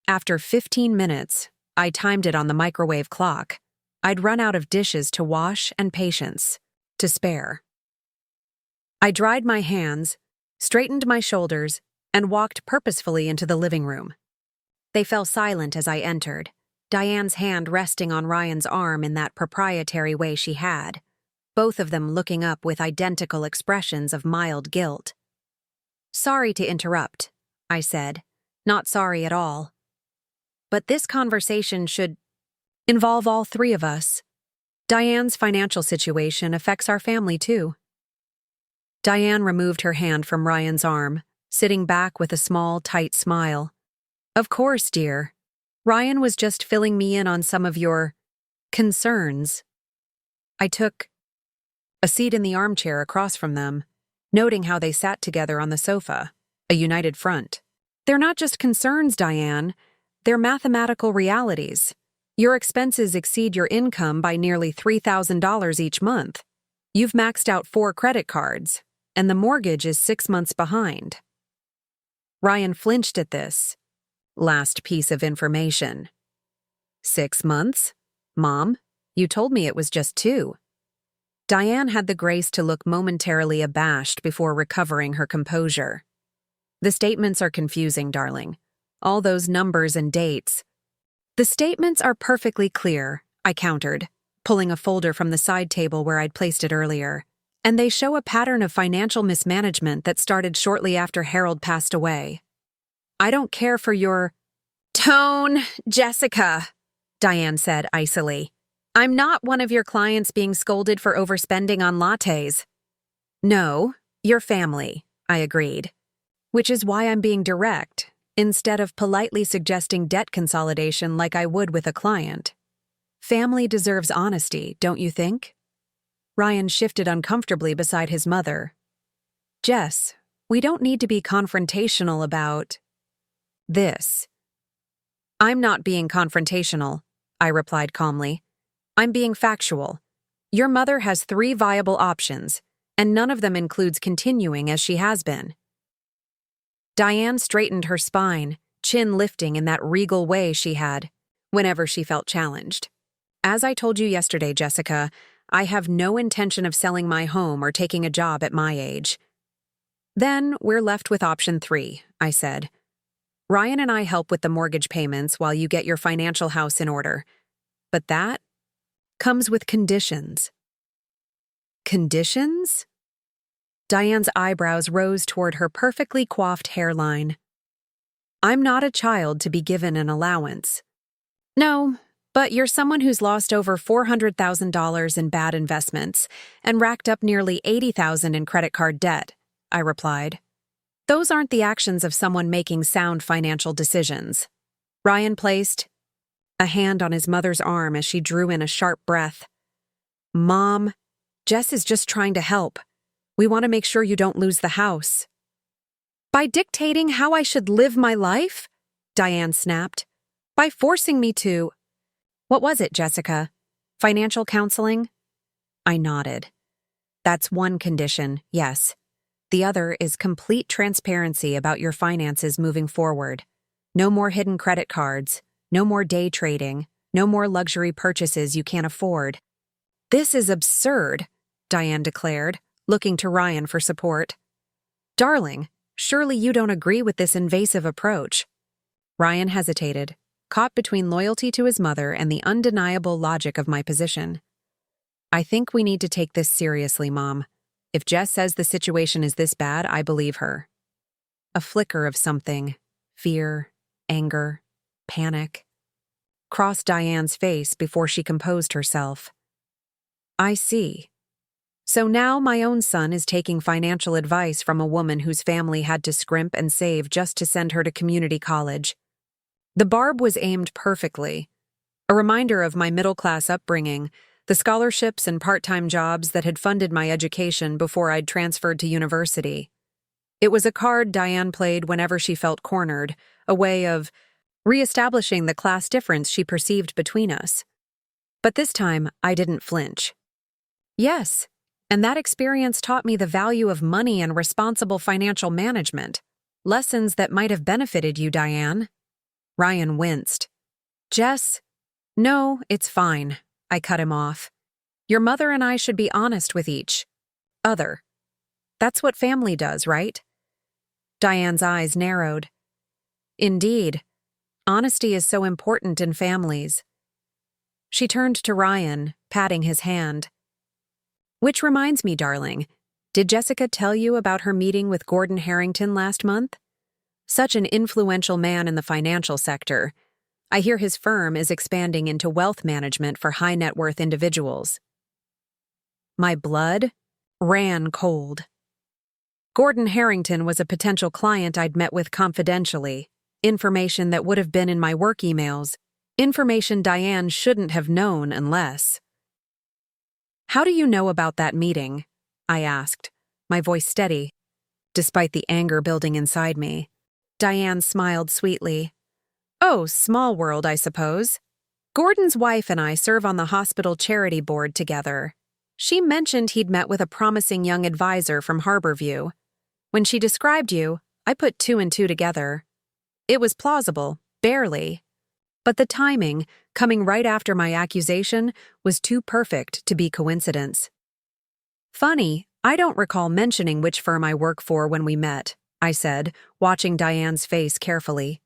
After 15 minutes, I timed it on the microwave clock. I'd run out of dishes to wash and patience to spare. I dried my hands, straightened my shoulders, and walked purposefully into the living room. They fell silent as I entered, Diane's hand resting on Ryan's arm in that proprietary way she had, both of them looking up with identical expressions of mild guilt. Sorry to interrupt, I said, not sorry at all. But this conversation should involve all 3 of us. Diane's financial situation affects our family too. Diane removed her hand from Ryan's arm, sitting back with a small, tight smile. Of course, dear. Ryan was just filling me in on some of your concerns. I took a seat in the armchair across from them, noting how they sat together on the sofa, a united front. They're not just concerns, Diane. They're mathematical realities. Your expenses exceed your income by nearly $3,000 each month. You've maxed out 4 credit cards, and the mortgage is 6 months behind. Ryan flinched at this last piece of information. 6 months? Mom, you told me it was just 2. Diane had the grace to look momentarily abashed before recovering her composure. The statements are confusing, darling. All those numbers and dates. The statements are perfectly clear, I countered, pulling a folder from the side table where I'd placed it earlier. And they show a pattern of financial mismanagement that started shortly after Harold passed away. I don't care for your tone, Jessica, Diane said icily. I'm not one of your clients being scolded for overspending on lattes. No, your family, I agreed. Which is why I'm being direct, instead of politely suggesting debt consolidation like I would with a client. Family deserves honesty, don't you think? Ryan shifted uncomfortably beside his mother. Jess, we don't need to be confrontational about this. I'm not being confrontational, I replied calmly. I'm being factual. Your mother has 3 viable options, and none of them includes continuing as she has been. Diane straightened her spine, chin lifting in that regal way she had whenever she felt challenged. As I told you yesterday, Jessica, I have no intention of selling my home or taking a job at my age. Then we're left with option 3, I said. Ryan and I help with the mortgage payments while you get your financial house in order. But that comes with conditions. Conditions? Diane's eyebrows rose toward her perfectly coiffed hairline. I'm not a child to be given an allowance. No, but you're someone who's lost over $400,000 in bad investments and racked up nearly $80,000 in credit card debt, I replied. Those aren't the actions of someone making sound financial decisions. Ryan placed a hand on his mother's arm as she drew in a sharp breath. Mom, Jess is just trying to help. We want to make sure you don't lose the house. By dictating how I should live my life? Diane snapped. By forcing me to. What was it, Jessica? Financial counseling? I nodded. That's one condition, yes. The other is complete transparency about your finances moving forward. No more hidden credit cards, no more day trading, no more luxury purchases you can't afford. This is absurd, Diane declared, looking to Ryan for support. Darling, surely you don't agree with this invasive approach. Ryan hesitated, caught between loyalty to his mother and the undeniable logic of my position. I think we need to take this seriously, Mom. If Jess says the situation is this bad, I believe her. A flicker of something, fear, anger, panic, crossed Diane's face before she composed herself. I see. So now my own son is taking financial advice from a woman whose family had to scrimp and save just to send her to community college. The barb was aimed perfectly, a reminder of my middle-class upbringing, the scholarships and part-time jobs that had funded my education before I'd transferred to university. It was a card Diane played whenever she felt cornered, a way of reestablishing the class difference she perceived between us. But this time, I didn't flinch. Yes, and that experience taught me the value of money and responsible financial management, lessons that might have benefited you, Diane. Ryan winced. Jess? No, it's fine. I cut him off. Your mother and I should be honest with each other. That's what family does, right? Diane's eyes narrowed. Indeed. Honesty is so important in families. She turned to Ryan, patting his hand. Which reminds me, darling, did Jessica tell you about her meeting with Gordon Harrington last month? Such an influential man in the financial sector. I hear his firm is expanding into wealth management for high-net-worth individuals. My blood ran cold. Gordon Harrington was a potential client I'd met with confidentially, information that would have been in my work emails, information Diane shouldn't have known unless. How do you know about that meeting? I asked, my voice steady, despite the anger building inside me. Diane smiled sweetly. Oh, small world, I suppose. Gordon's wife and I serve on the hospital charity board together. She mentioned he'd met with a promising young advisor from Harborview. When she described you, I put 2 and 2 together. It was plausible, barely. But the timing, coming right after my accusation, was too perfect to be coincidence. Funny, I don't recall mentioning which firm I work for when we met, I said, watching Diane's face carefully.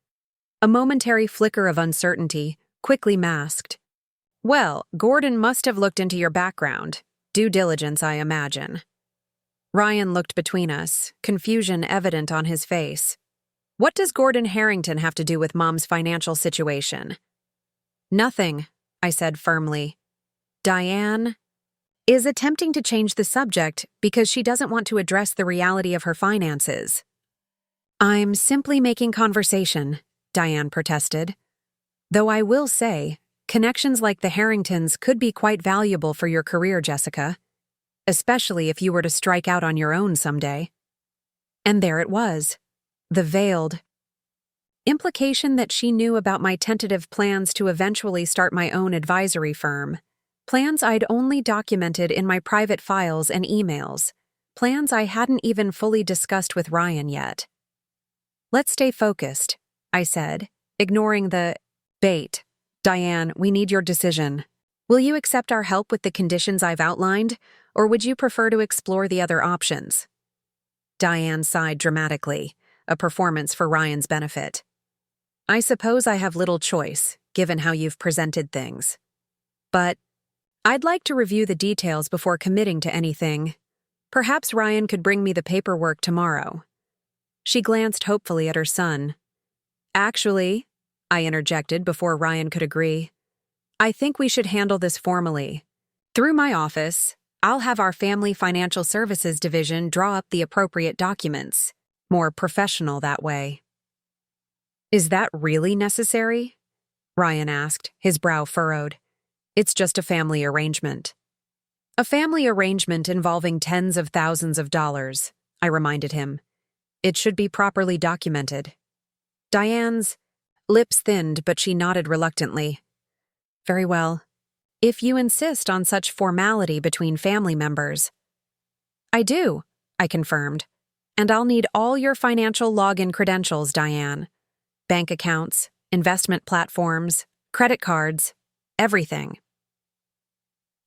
A momentary flicker of uncertainty, quickly masked. Well, Gordon must have looked into your background. Due diligence, I imagine. Ryan looked between us, confusion evident on his face. What does Gordon Harrington have to do with Mom's financial situation? Nothing, I said firmly. Diane is attempting to change the subject because she doesn't want to address the reality of her finances. I'm simply making conversation, Diane protested. Though I will say, connections like the Harringtons could be quite valuable for your career, Jessica, especially if you were to strike out on your own someday. And there it was, the veiled implication that she knew about my tentative plans to eventually start my own advisory firm. Plans I'd only documented in my private files and emails. Plans I hadn't even fully discussed with Ryan yet. Let's stay focused, I said, ignoring the bait. Diane, we need your decision. Will you accept our help with the conditions I've outlined, or would you prefer to explore the other options? Diane sighed dramatically, a performance for Ryan's benefit. I suppose I have little choice, given how you've presented things. But I'd like to review the details before committing to anything. Perhaps Ryan could bring me the paperwork tomorrow. She glanced hopefully at her son. Actually, I interjected before Ryan could agree, I think we should handle this formally. Through my office, I'll have our Family Financial Services Division draw up the appropriate documents. More professional that way. Is that really necessary? Ryan asked, his brow furrowed. It's just a family arrangement. A family arrangement involving tens of thousands of dollars, I reminded him. It should be properly documented. Diane's lips thinned, but she nodded reluctantly. Very well. If you insist on such formality between family members. I do, I confirmed. And I'll need all your financial login credentials, Diane. Bank accounts, investment platforms, credit cards, everything.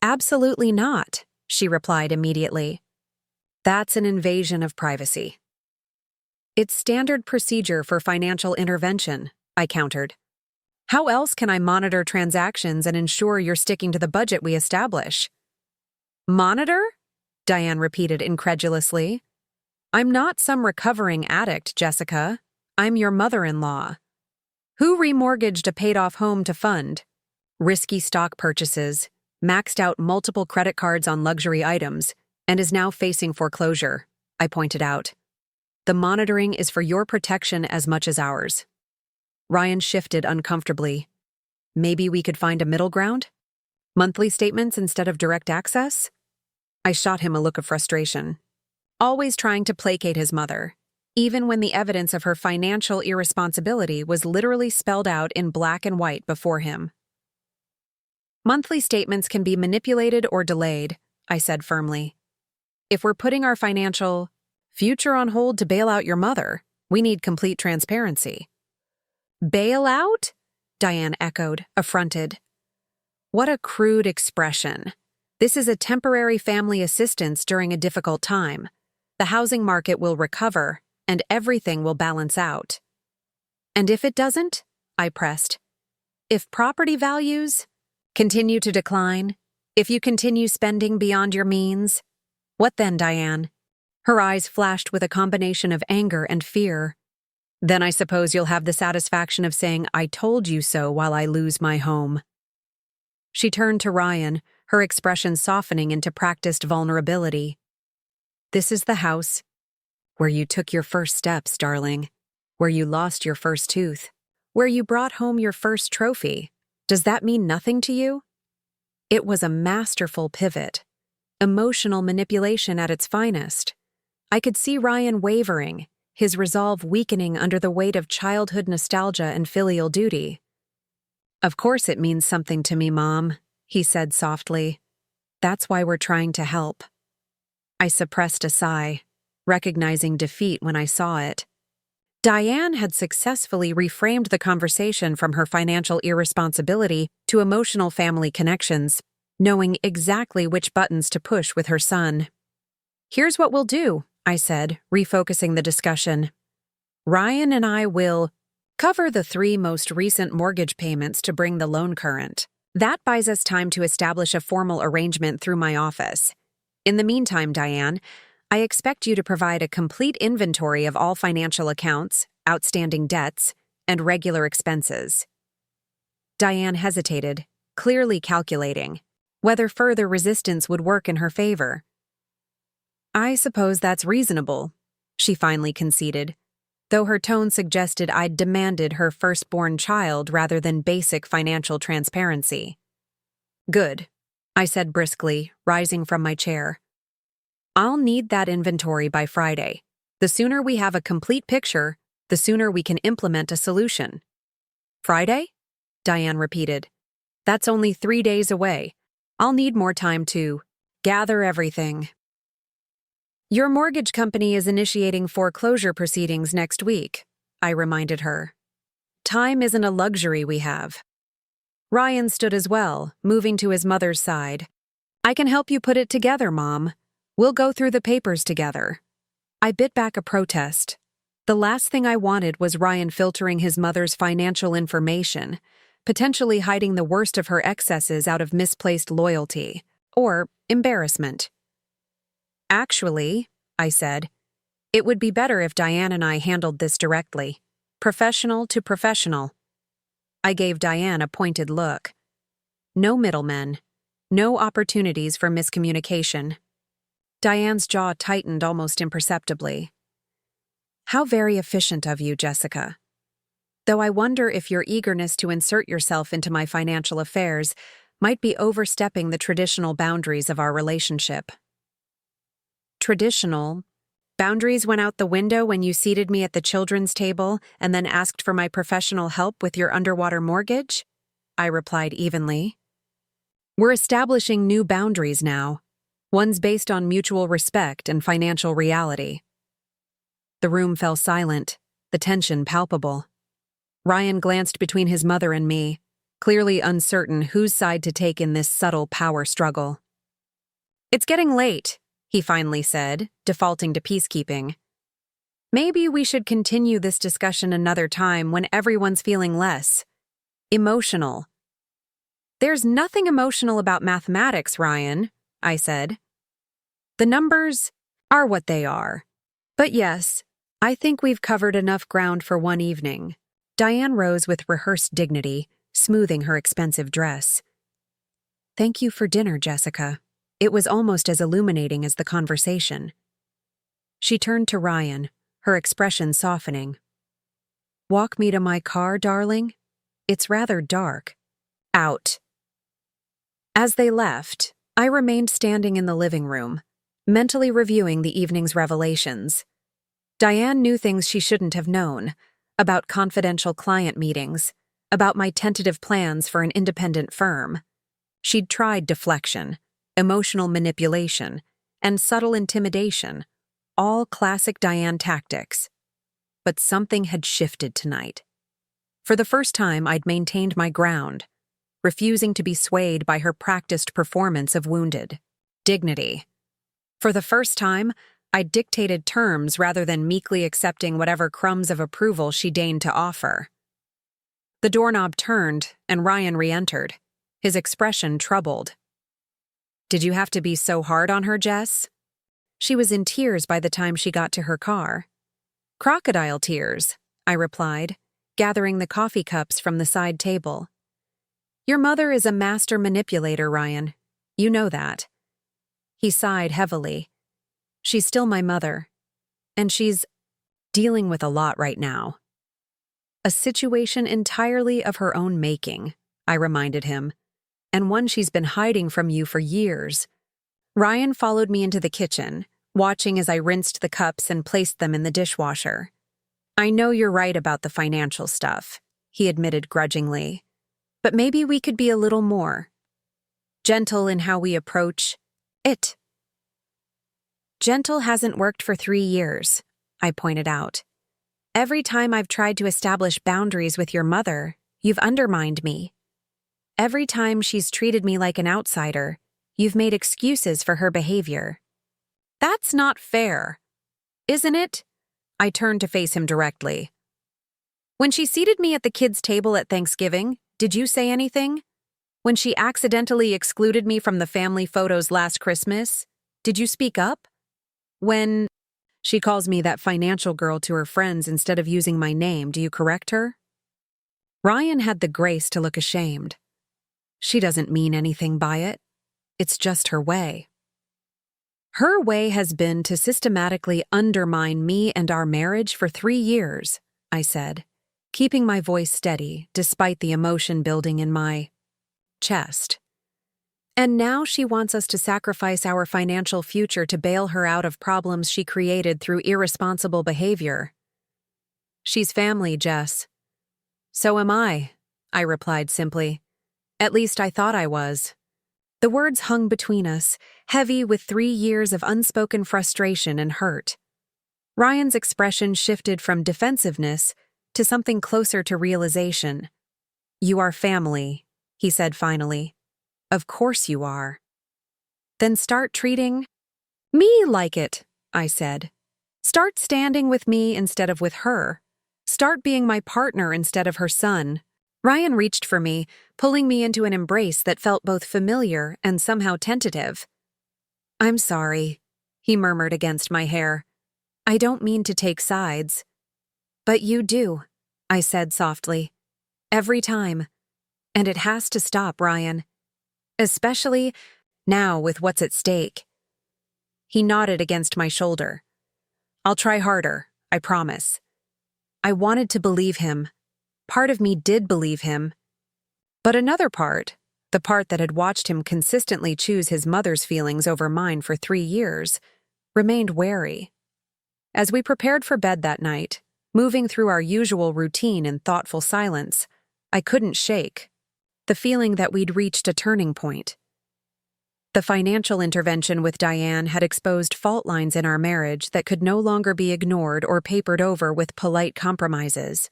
Absolutely not, she replied immediately. That's an invasion of privacy. It's standard procedure for financial intervention, I countered. How else can I monitor transactions and ensure you're sticking to the budget we establish? Monitor? Diane repeated incredulously. I'm not some recovering addict, Jessica. I'm your mother-in-law. Who remortgaged a paid-off home to fund risky stock purchases, maxed out multiple credit cards on luxury items, and is now facing foreclosure, I pointed out. The monitoring is for your protection as much as ours. Ryan shifted uncomfortably. Maybe we could find a middle ground? Monthly statements instead of direct access? I shot him a look of frustration. Always trying to placate his mother, even when the evidence of her financial irresponsibility was literally spelled out in black and white before him. Monthly statements can be manipulated or delayed, I said firmly. If we're putting our financial future on hold to bail out your mother, we need complete transparency. Bail out? Diane echoed, affronted. What a crude expression. This is a temporary family assistance during a difficult time. The housing market will recover, and everything will balance out. And if it doesn't? I pressed. If property values continue to decline, if you continue spending beyond your means, what then, Diane? Her eyes flashed with a combination of anger and fear. Then I suppose you'll have the satisfaction of saying, I told you so while I lose my home. She turned to Ryan, her expression softening into practiced vulnerability. This is the house where you took your first steps, darling, where you lost your first tooth, where you brought home your first trophy. Does that mean nothing to you? It was a masterful pivot, emotional manipulation at its finest. I could see Ryan wavering, his resolve weakening under the weight of childhood nostalgia and filial duty. Of course it means something to me, Mom, he said softly. That's why we're trying to help. I suppressed a sigh, recognizing defeat when I saw it. Diane had successfully reframed the conversation from her financial irresponsibility to emotional family connections, knowing exactly which buttons to push with her son. Here's what we'll do, I said, refocusing the discussion. Ryan and I will cover the 3 most recent mortgage payments to bring the loan current. That buys us time to establish a formal arrangement through my office. In the meantime, Diane, I expect you to provide a complete inventory of all financial accounts, outstanding debts, and regular expenses. Diane hesitated, clearly calculating whether further resistance would work in her favor. I suppose that's reasonable, she finally conceded, though her tone suggested I'd demanded her firstborn child rather than basic financial transparency. Good, I said briskly, rising from my chair. I'll need that inventory by Friday. The sooner we have a complete picture, the sooner we can implement a solution. Friday? Diane repeated. That's only 3 days away. I'll need more time to gather everything. Your mortgage company is initiating foreclosure proceedings next week, I reminded her. Time isn't a luxury we have. Ryan stood as well, moving to his mother's side. I can help you put it together, Mom. We'll go through the papers together. I bit back a protest. The last thing I wanted was Ryan filtering his mother's financial information, potentially hiding the worst of her excesses out of misplaced loyalty or embarrassment. Actually, I said, it would be better if Diane and I handled this directly, professional to professional. I gave Diane a pointed look. No middlemen, no opportunities for miscommunication. Diane's jaw tightened almost imperceptibly. How very efficient of you, Jessica. Though I wonder if your eagerness to insert yourself into my financial affairs might be overstepping the traditional boundaries of our relationship. Traditional? Boundaries went out the window when you seated me at the children's table and then asked for my professional help with your underwater mortgage? I replied evenly. We're establishing new boundaries now, ones based on mutual respect and financial reality. The room fell silent, the tension palpable. Ryan glanced between his mother and me, clearly uncertain whose side to take in this subtle power struggle. It's getting late, he finally said, defaulting to peacekeeping. Maybe we should continue this discussion another time when everyone's feeling less emotional. There's nothing emotional about mathematics, Ryan, I said. The numbers are what they are. But yes, I think we've covered enough ground for one evening. Diane rose with rehearsed dignity, smoothing her expensive dress. Thank you for dinner, Jessica. It was almost as illuminating as the conversation. She turned to Ryan, her expression softening. Walk me to my car, darling? It's rather dark. Out. As they left, I remained standing in the living room, mentally reviewing the evening's revelations. Diane knew things she shouldn't have known, about confidential client meetings, about my tentative plans for an independent firm. She'd tried deflection, emotional manipulation, and subtle intimidation, all classic Diane tactics. But something had shifted tonight. For the first time, I'd maintained my ground, refusing to be swayed by her practiced performance of wounded dignity. For the first time, I dictated terms rather than meekly accepting whatever crumbs of approval she deigned to offer. The doorknob turned, and Ryan re-entered, his expression troubled. Did you have to be so hard on her, Jess? She was in tears by the time she got to her car. Crocodile tears, I replied, gathering the coffee cups from the side table. Your mother is a master manipulator, Ryan. You know that. He sighed heavily. She's still my mother, and she's dealing with a lot right now. A situation entirely of her own making, I reminded him, and one she's been hiding from you for years. Ryan followed me into the kitchen, watching as I rinsed the cups and placed them in the dishwasher. I know you're right about the financial stuff, he admitted grudgingly, but maybe we could be a little more gentle in how we approach it. Gentle hasn't worked for 3 years, I pointed out. Every time I've tried to establish boundaries with your mother, you've undermined me. Every time she's treated me like an outsider, you've made excuses for her behavior. That's not fair, isn't it? I turned to face him directly. When she seated me at the kids' table at Thanksgiving, did you say anything? When she accidentally excluded me from the family photos last Christmas, did you speak up? When she calls me that financial girl to her friends instead of using my name, do you correct her? Ryan had the grace to look ashamed. She doesn't mean anything by it. It's just her way. Her way has been to systematically undermine me and our marriage for 3 years, I said, keeping my voice steady despite the emotion building in my chest. And now she wants us to sacrifice our financial future to bail her out of problems she created through irresponsible behavior. She's family, Jess. So am I replied simply. At least I thought I was. The words hung between us, heavy with 3 years of unspoken frustration and hurt. Ryan's expression shifted from defensiveness to something closer to realization. "You are family," he said finally. "Of course you are." "Then start treating me like it," I said. "Start standing with me instead of with her. Start being my partner instead of her son." Ryan reached for me, pulling me into an embrace that felt both familiar and somehow tentative. "I'm sorry," he murmured against my hair. "I don't mean to take sides." "But you do," I said softly. "Every time. And it has to stop, Ryan. Especially now with what's at stake." He nodded against my shoulder. "I'll try harder, I promise." I wanted to believe him. Part of me did believe him. But another part, the part that had watched him consistently choose his mother's feelings over mine for 3 years, remained wary. As we prepared for bed that night, moving through our usual routine in thoughtful silence, I couldn't shake the feeling that we'd reached a turning point. The financial intervention with Diane had exposed fault lines in our marriage that could no longer be ignored or papered over with polite compromises.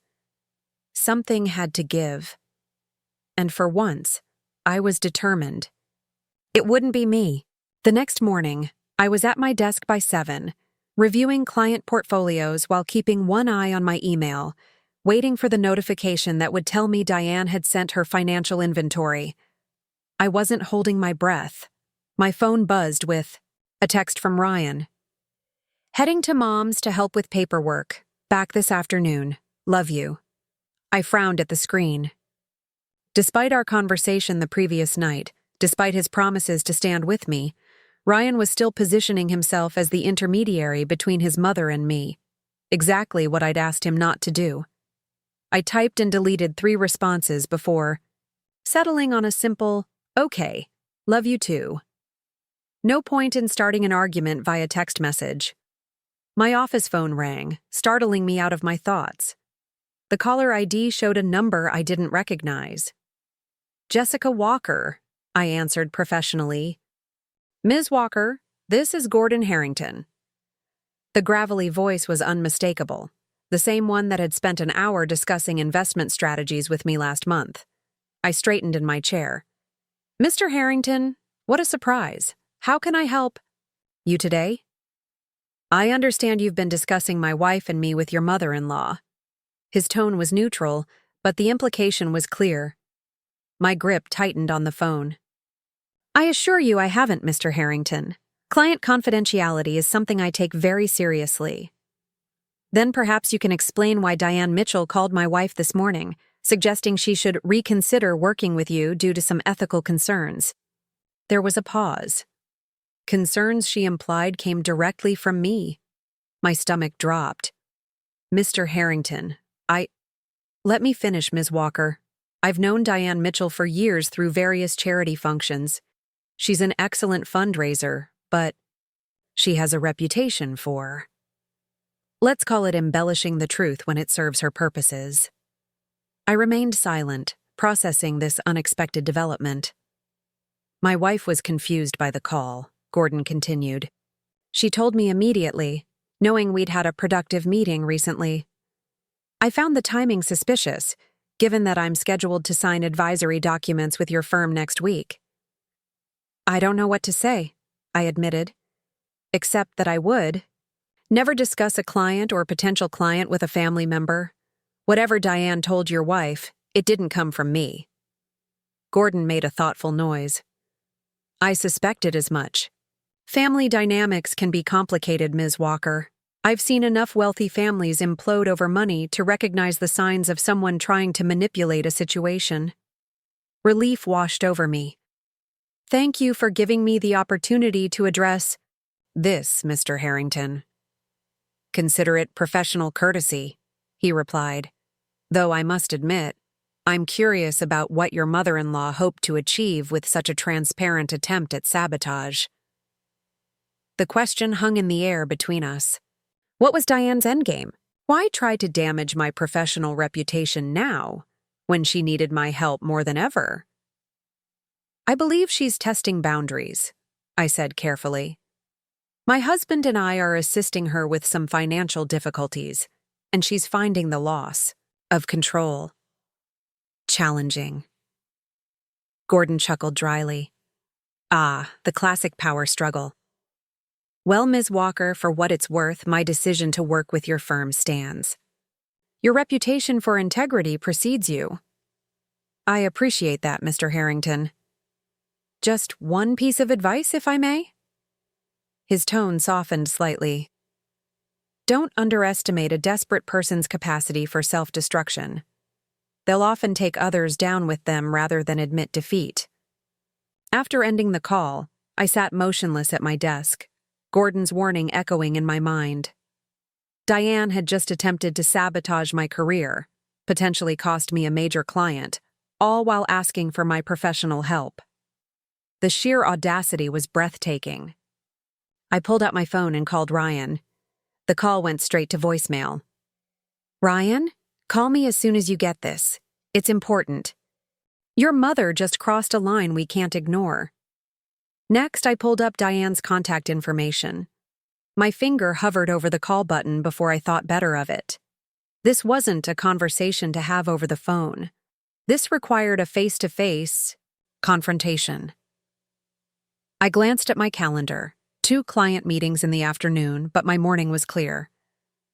Something had to give. And for once, I was determined. It wouldn't be me. The next morning, I was at my desk by 7, reviewing client portfolios while keeping one eye on my email, waiting for the notification that would tell me Diane had sent her financial inventory. I wasn't holding my breath. My phone buzzed with a text from Ryan. "Heading to Mom's to help with paperwork. Back this afternoon. Love you." I frowned at the screen. Despite our conversation the previous night, despite his promises to stand with me, Ryan was still positioning himself as the intermediary between his mother and me. Exactly what I'd asked him not to do. I typed and deleted 3 responses before settling on a simple, "Okay, love you too." No point in starting an argument via text message. My office phone rang, startling me out of my thoughts. The caller ID showed a number I didn't recognize. "Jessica Walker," I answered professionally. "Ms. Walker, this is Gordon Harrington." The gravelly voice was unmistakable, the same one that had spent an hour discussing investment strategies with me last month. I straightened in my chair. "Mr. Harrington, what a surprise. How can I help you today?" "I understand you've been discussing my wife and me with your mother-in-law." His tone was neutral, but the implication was clear. My grip tightened on the phone. "I assure you I haven't, Mr. Harrington. Client confidentiality is something I take very seriously." "Then perhaps you can explain why Diane Mitchell called my wife this morning, suggesting she should reconsider working with you due to some ethical concerns." There was a pause. Concerns she implied came directly from me. My stomach dropped. "Mr. Harrington, Let me finish, Ms. Walker. I've known Diane Mitchell for years through various charity functions. She's an excellent fundraiser, but she has a reputation for, let's call it, embellishing the truth when it serves her purposes." I remained silent, processing this unexpected development. "My wife was confused by the call," Gordon continued. "She told me immediately, knowing we'd had a productive meeting recently. I found the timing suspicious, given that I'm scheduled to sign advisory documents with your firm next week." "I don't know what to say," I admitted, "except that I would never discuss a client or potential client with a family member. Whatever Diane told your wife, it didn't come from me." Gordon made a thoughtful noise. "I suspected as much. Family dynamics can be complicated, Ms. Walker. I've seen enough wealthy families implode over money to recognize the signs of someone trying to manipulate a situation." Relief washed over me. "Thank you for giving me the opportunity to address this, Mr. Harrington." "Consider it professional courtesy," he replied. "Though I must admit, I'm curious about what your mother-in-law hoped to achieve with such a transparent attempt at sabotage." The question hung in the air between us. What was Diane's endgame? Why try to damage my professional reputation now, when she needed my help more than ever? "I believe she's testing boundaries," I said carefully. "My husband and I are assisting her with some financial difficulties, and she's finding the loss of control. Challenging. Gordon chuckled dryly. Ah, the classic power struggle. Well, Ms. Walker, for what it's worth, my decision to work with your firm stands. Your reputation for integrity precedes you. I appreciate that, Mr. Harrington. Just one piece of advice, if I may? His tone softened slightly. Don't underestimate a desperate person's capacity for self-destruction. They'll often take others down with them rather than admit defeat. After ending the call, I sat motionless at my desk, Gordon's warning echoing in my mind. Diane had just attempted to sabotage my career, potentially cost me a major client, all while asking for my professional help. The sheer audacity was breathtaking. I pulled out my phone and called Ryan. The call went straight to voicemail. Ryan, call me as soon as you get this. It's important. Your mother just crossed a line we can't ignore. Next, I pulled up Diane's contact information. My finger hovered over the call button before I thought better of it. This wasn't a conversation to have over the phone. This required a face-to-face confrontation. I glanced at my calendar. 2 client meetings in the afternoon, but my morning was clear.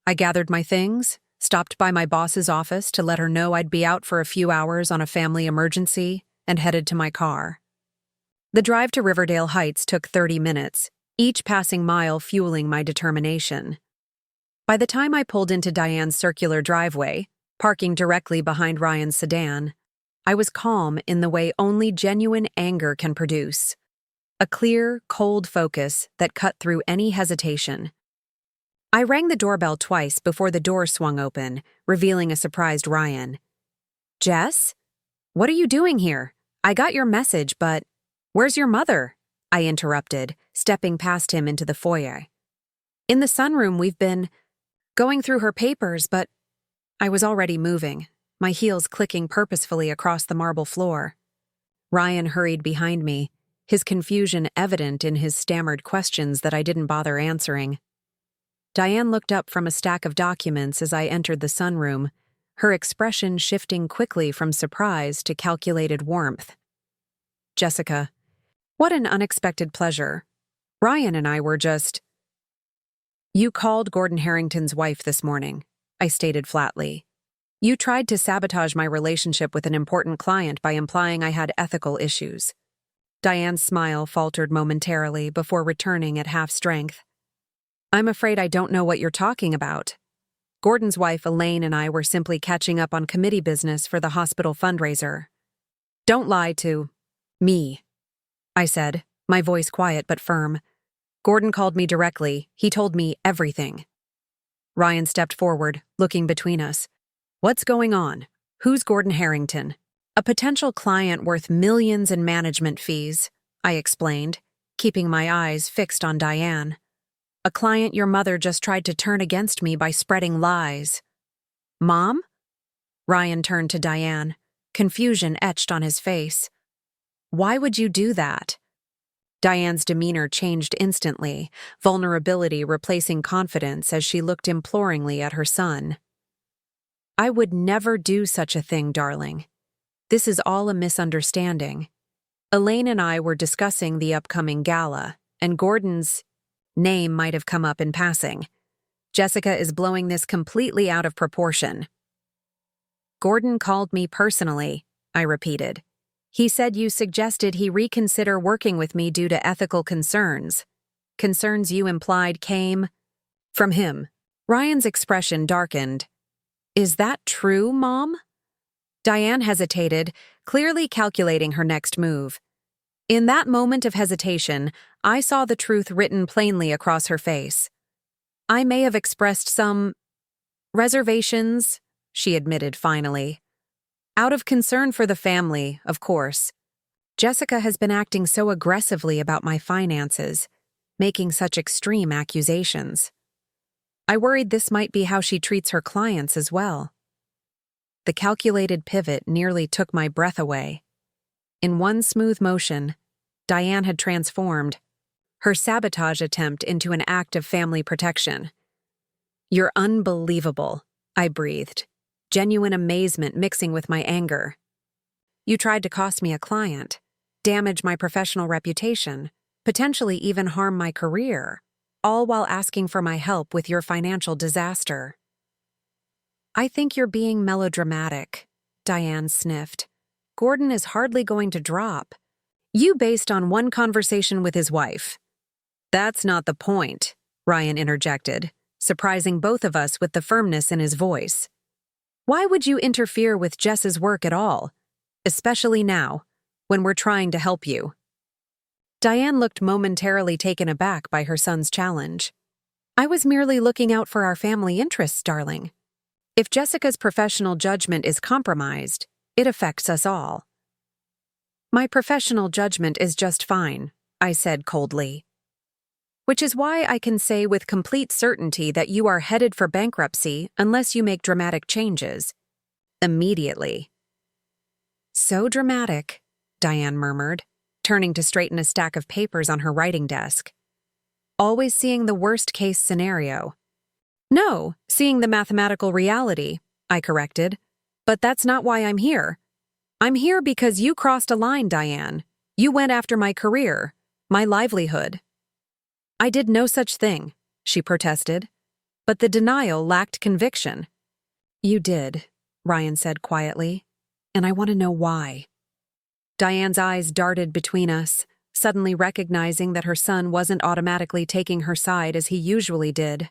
I gathered my things, stopped by my boss's office to let her know I'd be out for a few hours on a family emergency, and headed to my car. The drive to Riverdale Heights took 30 minutes, each passing mile fueling my determination. By the time I pulled into Diane's circular driveway, parking directly behind Ryan's sedan, I was calm in the way only genuine anger can produce. A clear, cold focus that cut through any hesitation. I rang the doorbell twice before the door swung open, revealing a surprised Ryan. Jess? What are you doing here? I got your message, but where's your mother? I interrupted, stepping past him into the foyer. In the sunroom, we've been going through her papers, but I was already moving, my heels clicking purposefully across the marble floor. Ryan hurried behind me, his confusion evident in his stammered questions that I didn't bother answering. Diane looked up from a stack of documents as I entered the sunroom, her expression shifting quickly from surprise to calculated warmth. Jessica, what an unexpected pleasure. Ryan and I were just... You called Gordon Harrington's wife this morning, I stated flatly. You tried to sabotage my relationship with an important client by implying I had ethical issues. Diane's smile faltered momentarily before returning at half strength. I'm afraid I don't know what you're talking about. Gordon's wife Elaine and I were simply catching up on committee business for the hospital fundraiser. Don't lie to me, I said, my voice quiet but firm. Gordon called me directly. He told me everything. Ryan stepped forward, looking between us. What's going on? Who's Gordon Harrington? A potential client worth millions in management fees, I explained, keeping my eyes fixed on Diane. A client your mother just tried to turn against me by spreading lies. Mom? Ryan turned to Diane, confusion etched on his face. Why would you do that? Diane's demeanor changed instantly, vulnerability replacing confidence as she looked imploringly at her son. I would never do such a thing, darling. This is all a misunderstanding. Elaine and I were discussing the upcoming gala, and Gordon's name might have come up in passing. Jessica is blowing this completely out of proportion. Gordon called me personally, I repeated. He said you suggested he reconsider working with me due to ethical concerns. Concerns you implied came from him. Ryan's expression darkened. Is that true, Mom? Diane hesitated, clearly calculating her next move. In that moment of hesitation, I saw the truth written plainly across her face. I may have expressed some reservations, she admitted finally. Out of concern for the family, of course. Jessica has been acting so aggressively about my finances, making such extreme accusations. I worried this might be how she treats her clients as well. The calculated pivot nearly took my breath away. In one smooth motion, Diane had transformed her sabotage attempt into an act of family protection. You're unbelievable, I breathed. genuine amazement mixing with my anger. You tried to cost me a client, damage my professional reputation, potentially even harm my career, all while asking for my help with your financial disaster. I think you're being melodramatic, Diane sniffed. Gordon is hardly going to drop. You based on one conversation with his wife. That's not the point, Ryan interjected, surprising both of us with the firmness in his voice. Why would you interfere with Jess's work at all, especially now, when we're trying to help you? Diane looked momentarily taken aback by her son's challenge. I was merely looking out for our family interests, darling. If Jessica's professional judgment is compromised, it affects us all. My professional judgment is just fine, I said coldly. Which is why I can say with complete certainty that you are headed for bankruptcy unless you make dramatic changes. Immediately. So dramatic, Diane murmured, turning to straighten a stack of papers on her writing desk. Always seeing the worst-case scenario. No, seeing the mathematical reality, I corrected. But that's not why I'm here. I'm here because you crossed a line, Diane. You went after my career, my livelihood. I did no such thing, she protested. But the denial lacked conviction. You did, Ryan said quietly, and I want to know why. Diane's eyes darted between us, suddenly recognizing that her son wasn't automatically taking her side as he usually did.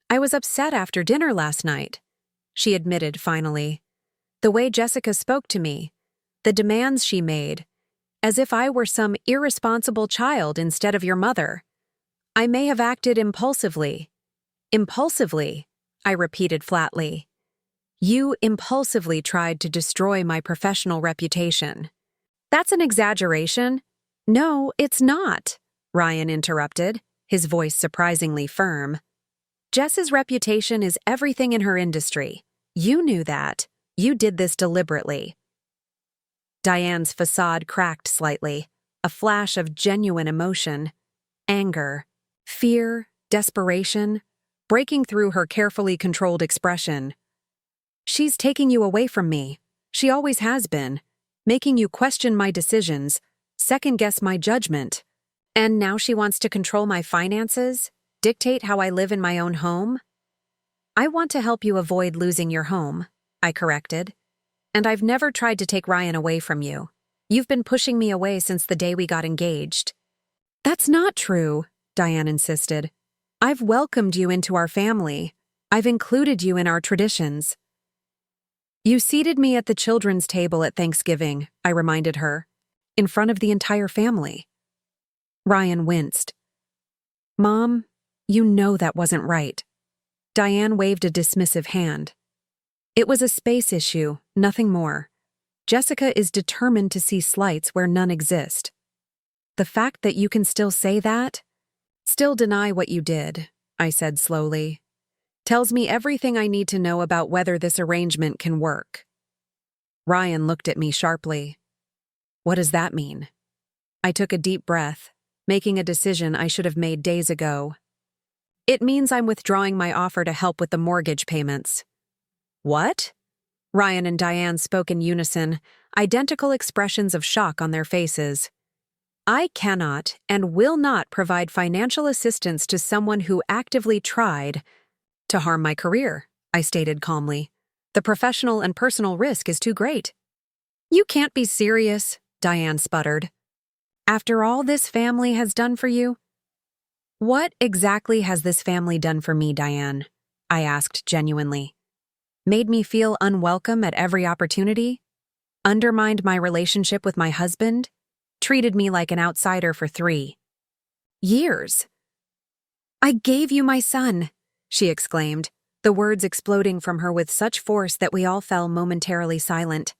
I was upset after dinner last night, she admitted finally. The way Jessica spoke to me, the demands she made, as if I were some irresponsible child instead of your mother. I may have acted impulsively. Impulsively, I repeated flatly. You impulsively tried to destroy my professional reputation. That's an exaggeration. No, it's not, Ryan interrupted, his voice surprisingly firm. Jess's reputation is everything in her industry. You knew that. You did this deliberately. Diane's facade cracked slightly, a flash of genuine emotion, anger, fear, desperation, breaking through her carefully controlled expression. She's taking you away from me. She always has been, making you question my decisions, second-guess my judgment. And now she wants to control my finances, dictate how I live in my own home? I want to help you avoid losing your home, I corrected. And I've never tried to take Ryan away from you. You've been pushing me away since the day we got engaged. That's not true, Diane insisted. I've welcomed you into our family. I've included you in our traditions. You seated me at the children's table at Thanksgiving, I reminded her, in front of the entire family. Ryan winced. Mom, you know that wasn't right. Diane waved a dismissive hand. It was a space issue, nothing more. Jessica is determined to see slights where none exist. The fact that you can still say that, still deny what you did, I said slowly, tells me everything I need to know about whether this arrangement can work. Ryan looked at me sharply. What does that mean? I took a deep breath, making a decision I should have made days ago. It means I'm withdrawing my offer to help with the mortgage payments. What? Ryan and Diane spoke in unison, identical expressions of shock on their faces. I cannot and will not provide financial assistance to someone who actively tried to harm my career, I stated calmly. The professional and personal risk is too great. You can't be serious, Diane sputtered. After all this family has done for you? What exactly has this family done for me, Diane? I asked genuinely. Made me feel unwelcome at every opportunity? Undermined my relationship with my husband? Treated me like an outsider for 3 years? I gave you my son, she exclaimed, the words exploding from her with such force that we all fell momentarily silent.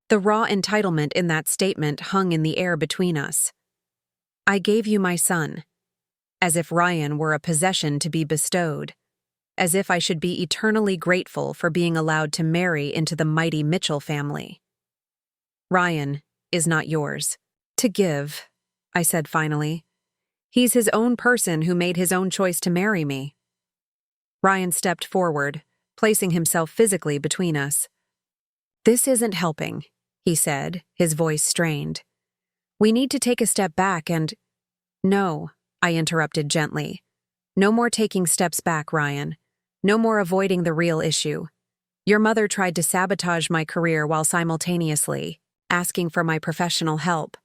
The raw entitlement in that statement hung in the air between us. I gave you my son, as if Ryan were a possession to be bestowed, as if I should be eternally grateful for being allowed to marry into the mighty Mitchell family. Ryan is not yours to give, I said finally. He's his own person who made his own choice to marry me. Ryan stepped forward, placing himself physically between us. "This isn't helping," he said, his voice strained. "We need to take a step back and—" "No," I interrupted gently. "No more taking steps back, Ryan. No more avoiding the real issue. Your mother tried to sabotage my career while simultaneously asking for my professional help.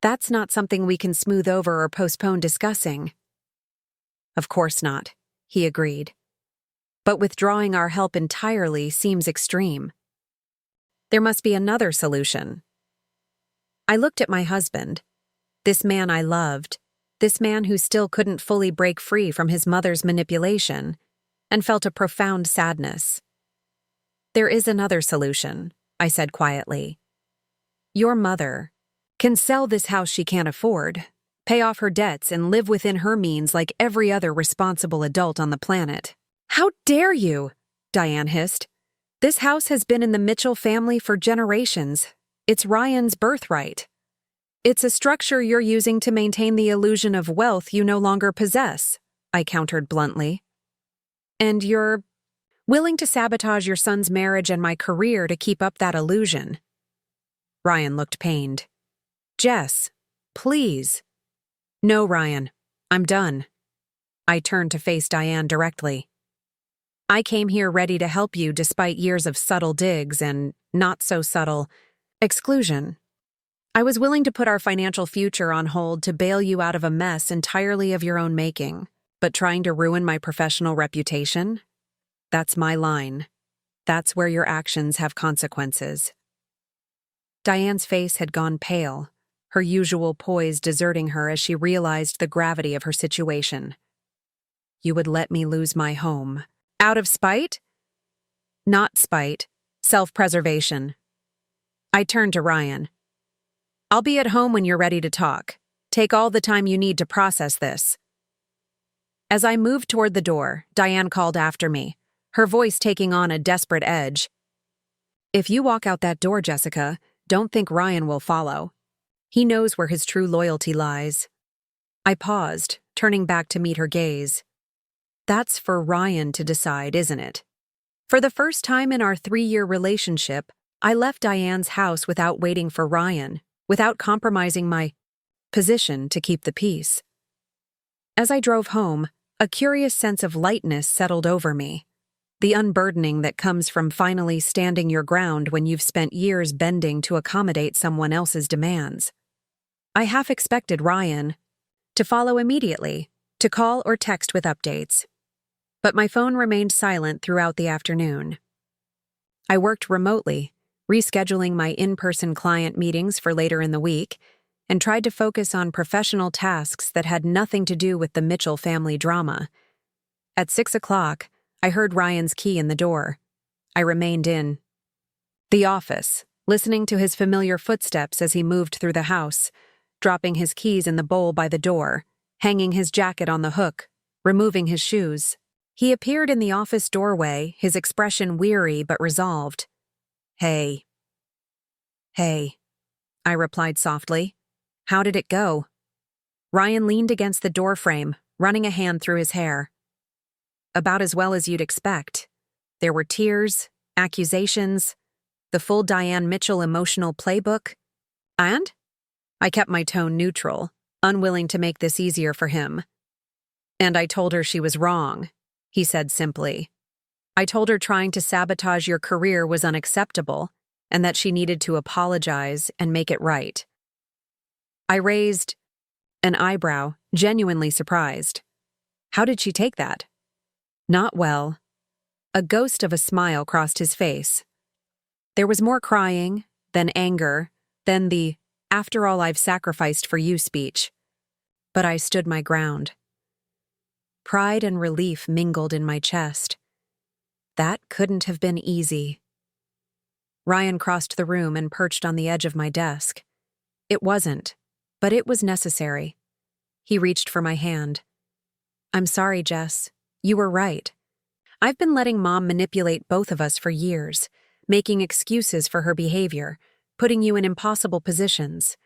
That's not something we can smooth over or postpone discussing." "Of course not," he agreed. "But withdrawing our help entirely seems extreme. There must be another solution." I looked at my husband, this man I loved, this man who still couldn't fully break free from his mother's manipulation, and felt a profound sadness. "There is another solution," I said quietly. "Your mother can sell this house she can't afford, pay off her debts, and live within her means like every other responsible adult on the planet." "How dare you?" Diane hissed. "This house has been in the Mitchell family for generations. It's Ryan's birthright. It's a structure you're using to maintain the illusion of wealth you no longer possess," I countered bluntly. "And you're willing to sabotage your son's marriage and my career to keep up that illusion." Ryan looked pained. "Jess, please." "No, Ryan, I'm done." I turned to face Diane directly. "I came here ready to help you despite years of subtle digs and not-so-subtle exclusion. I was willing to put our financial future on hold to bail you out of a mess entirely of your own making, but trying to ruin my professional reputation? That's my line. That's where your actions have consequences." Diane's face had gone pale, her usual poise deserting her as she realized the gravity of her situation. "You would let me lose my home. Out of spite?" "Not spite. Self-preservation." I turned to Ryan. "I'll be at home when you're ready to talk. Take all the time you need to process this." As I moved toward the door, Diane called after me, her voice taking on a desperate edge. "If you walk out that door, Jessica, don't think Ryan will follow. He knows where his true loyalty lies." I paused, turning back to meet her gaze. "That's for Ryan to decide, isn't it?" For the first time in our 3-year relationship, I left Diane's house without waiting for Ryan, without compromising my position to keep the peace. As I drove home, a curious sense of lightness settled over me. The unburdening that comes from finally standing your ground when you've spent years bending to accommodate someone else's demands. I half expected Ryan to follow immediately, to call or text with updates. But my phone remained silent throughout the afternoon. I worked remotely, rescheduling my in-person client meetings for later in the week, and tried to focus on professional tasks that had nothing to do with the Mitchell family drama. At 6 o'clock, I heard Ryan's key in the door. I remained in the office, listening to his familiar footsteps as he moved through the house, dropping his keys in the bowl by the door, hanging his jacket on the hook, removing his shoes. He appeared in the office doorway, his expression weary but resolved. "Hey." "Hey," I replied softly. "How did it go?" Ryan leaned against the doorframe, running a hand through his hair. "About as well as you'd expect. There were tears, accusations, the full Diane Mitchell emotional playbook. And?" I kept my tone neutral, unwilling to make this easier for him. "And I told her she was wrong," he said simply. "I told her trying to sabotage your career was unacceptable, and that she needed to apologize and make it right." I raised an eyebrow, genuinely surprised. How did she take that? Not well. A ghost of a smile crossed his face. There was more crying, then anger, then the "after all I've sacrificed for you" speech. But I stood my ground. Pride and relief mingled in my chest. That couldn't have been easy. Ryan crossed the room and perched on the edge of my desk. It wasn't, but it was necessary. He reached for my hand. "I'm sorry, Jess. You were right. I've been letting Mom manipulate both of us for years, making excuses for her behavior, putting you in impossible positions."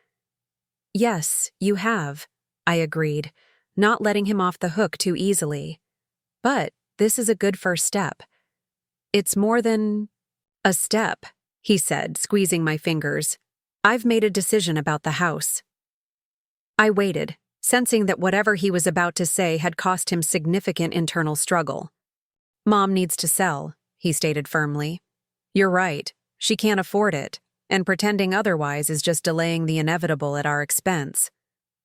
"Yes, you have," I agreed, not letting him off the hook too easily. "But this is a good first step. It's more than a step, he said, squeezing my fingers. I've made a decision about the house. I waited, sensing that whatever he was about to say had cost him significant internal struggle. Mom needs to sell, he stated firmly. You're right, she can't afford it, and pretending otherwise is just delaying the inevitable at our expense.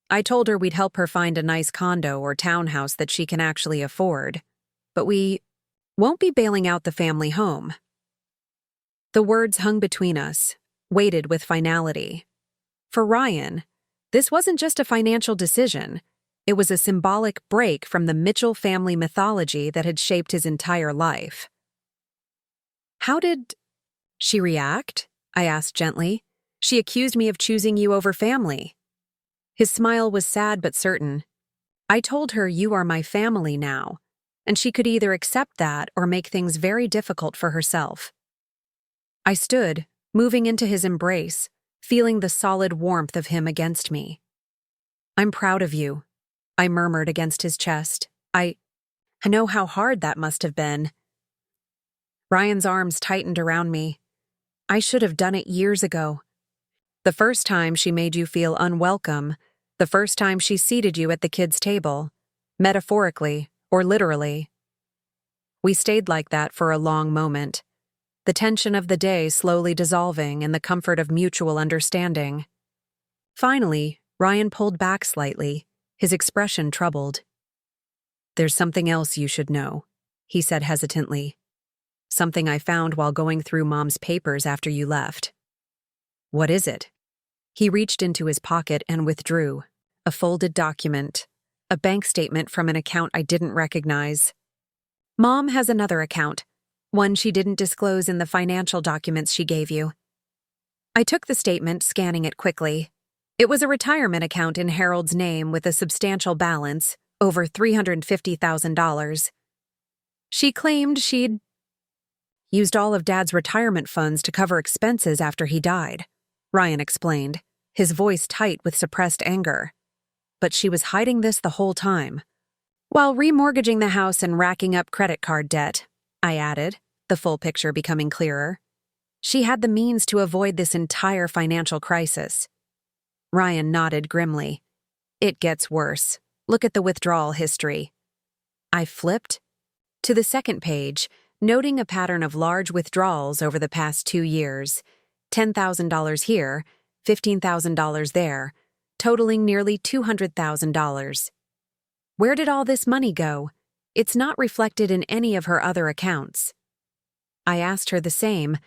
I told her we'd help her find a nice condo or townhouse that she can actually afford, but we won't be bailing out the family home. The words hung between us, weighted with finality. For Ryan, this wasn't just a financial decision. It was a symbolic break from the Mitchell family mythology that had shaped his entire life. How did she react? I asked gently. She accused me of choosing you over family. His smile was sad but certain. I told her you are my family now, and she could either accept that or make things very difficult for herself. I stood, moving into his embrace, feeling the solid warmth of him against me. I'm proud of you, I murmured against his chest. I know how hard that must have been. Ryan's arms tightened around me. I should have done it years ago. The first time she made you feel unwelcome, the first time she seated you at the kids' table, metaphorically or literally. We stayed like that for a long moment, the tension of the day slowly dissolving in the comfort of mutual understanding. Finally, Ryan pulled back slightly, his expression troubled. There's something else you should know, he said hesitantly. Something I found while going through Mom's papers after you left. What is it? He reached into his pocket and withdrew. A folded document. A bank statement from an account I didn't recognize. Mom has another account, one she didn't disclose in the financial documents she gave you. I took the statement, scanning it quickly. It was a retirement account in Harold's name with a substantial balance, over $350,000. She claimed she'd used all of Dad's retirement funds to cover expenses after he died, Ryan explained, his voice tight with suppressed anger. But she was hiding this the whole time. While remortgaging the house and racking up credit card debt, I added, the full picture becoming clearer. She had the means to avoid this entire financial crisis. Ryan nodded grimly. It gets worse. Look at the withdrawal history. I flipped to the second page, noting a pattern of large withdrawals over the past 2 years. $10,000 here, $15,000 there, totaling nearly $200,000. Where did all this money go? It's not reflected in any of her other accounts. I asked her the same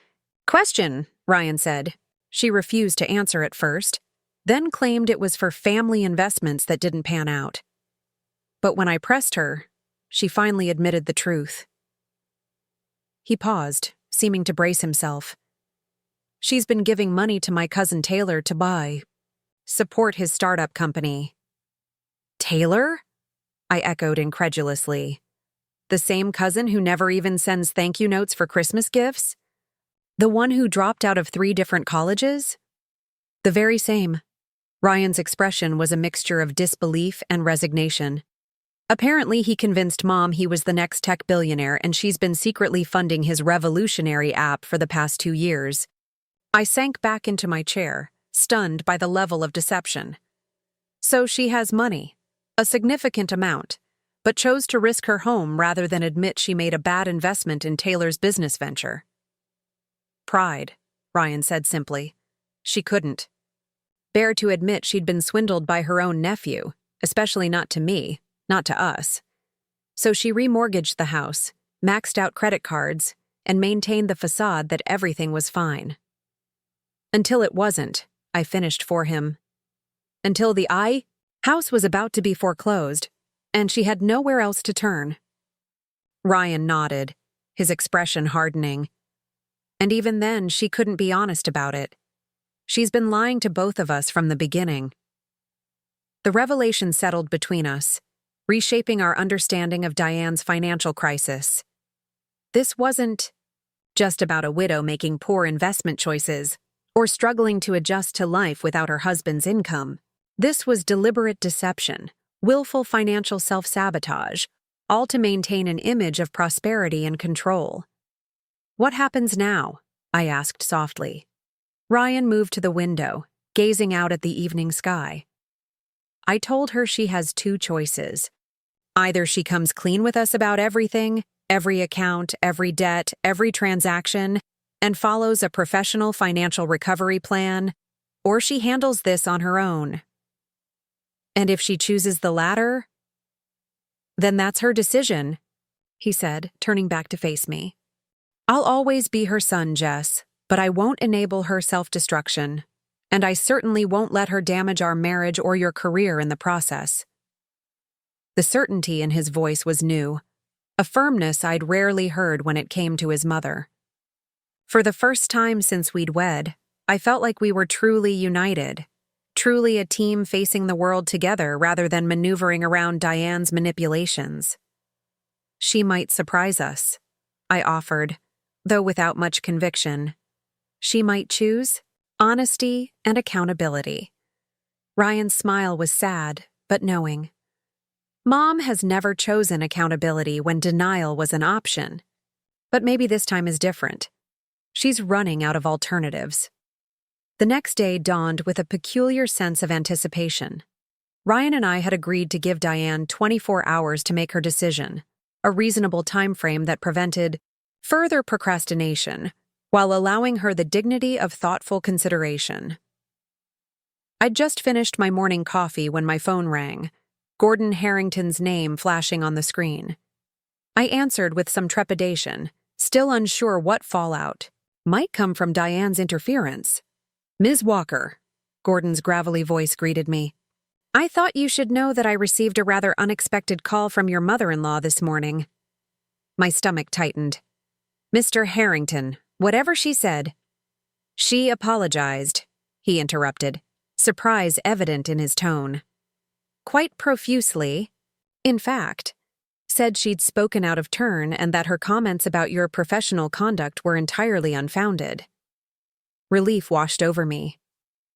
question, Ryan said. She refused to answer at first, then claimed it was for family investments that didn't pan out. But when I pressed her, she finally admitted the truth. He paused, seeming to brace himself. She's been giving money to my cousin Taylor to support his startup company. Taylor? I echoed incredulously. The same cousin who never even sends thank you notes for Christmas gifts? The one who dropped out of 3 different colleges? The very same. Ryan's expression was a mixture of disbelief and resignation. Apparently, he convinced Mom he was the next tech billionaire and she's been secretly funding his revolutionary app for the past 2 years. I sank back into my chair, stunned by the level of deception. So she has money, a significant amount, but chose to risk her home rather than admit she made a bad investment in Taylor's business venture. Pride, Ryan said simply. She couldn't bear to admit she'd been swindled by her own nephew, especially not to me, not to us. So she remortgaged the house, maxed out credit cards, and maintained the facade that everything was fine. Until it wasn't, I finished for him. Until the house was about to be foreclosed, and she had nowhere else to turn. Ryan nodded, his expression hardening. And even then, she couldn't be honest about it. She's been lying to both of us from the beginning. The revelation settled between us, reshaping our understanding of Diane's financial crisis. This wasn't just about a widow making poor investment choices or struggling to adjust to life without her husband's income. This was deliberate deception, willful financial self-sabotage, all to maintain an image of prosperity and control. What happens now? I asked softly. Ryan moved to the window, gazing out at the evening sky. I told her she has two choices. Either she comes clean with us about everything, every account, every debt, every transaction, and follows a professional financial recovery plan, or she handles this on her own. And if she chooses the latter, then that's her decision, he said, turning back to face me. I'll always be her son, Jess, but I won't enable her self-destruction, and I certainly won't let her damage our marriage or your career in the process. The certainty in his voice was new, a firmness I'd rarely heard when it came to his mother. For the first time since we'd wed, I felt like we were truly united, truly a team facing the world together rather than maneuvering around Diane's manipulations. She might surprise us, I offered, though without much conviction. She might choose honesty and accountability. Ryan's smile was sad, but knowing. Mom has never chosen accountability when denial was an option. But maybe this time is different. She's running out of alternatives. The next day dawned with a peculiar sense of anticipation. Ryan and I had agreed to give Diane 24 hours to make her decision, a reasonable time frame that prevented further procrastination while allowing her the dignity of thoughtful consideration. I'd just finished my morning coffee when my phone rang, Gordon Harrington's name flashing on the screen. I answered with some trepidation, still unsure what fallout might come from Diane's interference. Ms. Walker, Gordon's gravelly voice greeted me. I thought you should know that I received a rather unexpected call from your mother-in-law this morning. My stomach tightened. Mr. Harrington, whatever she said. She apologized, he interrupted, surprise evident in his tone. Quite profusely, in fact, said she'd spoken out of turn and that her comments about your professional conduct were entirely unfounded. Relief washed over me.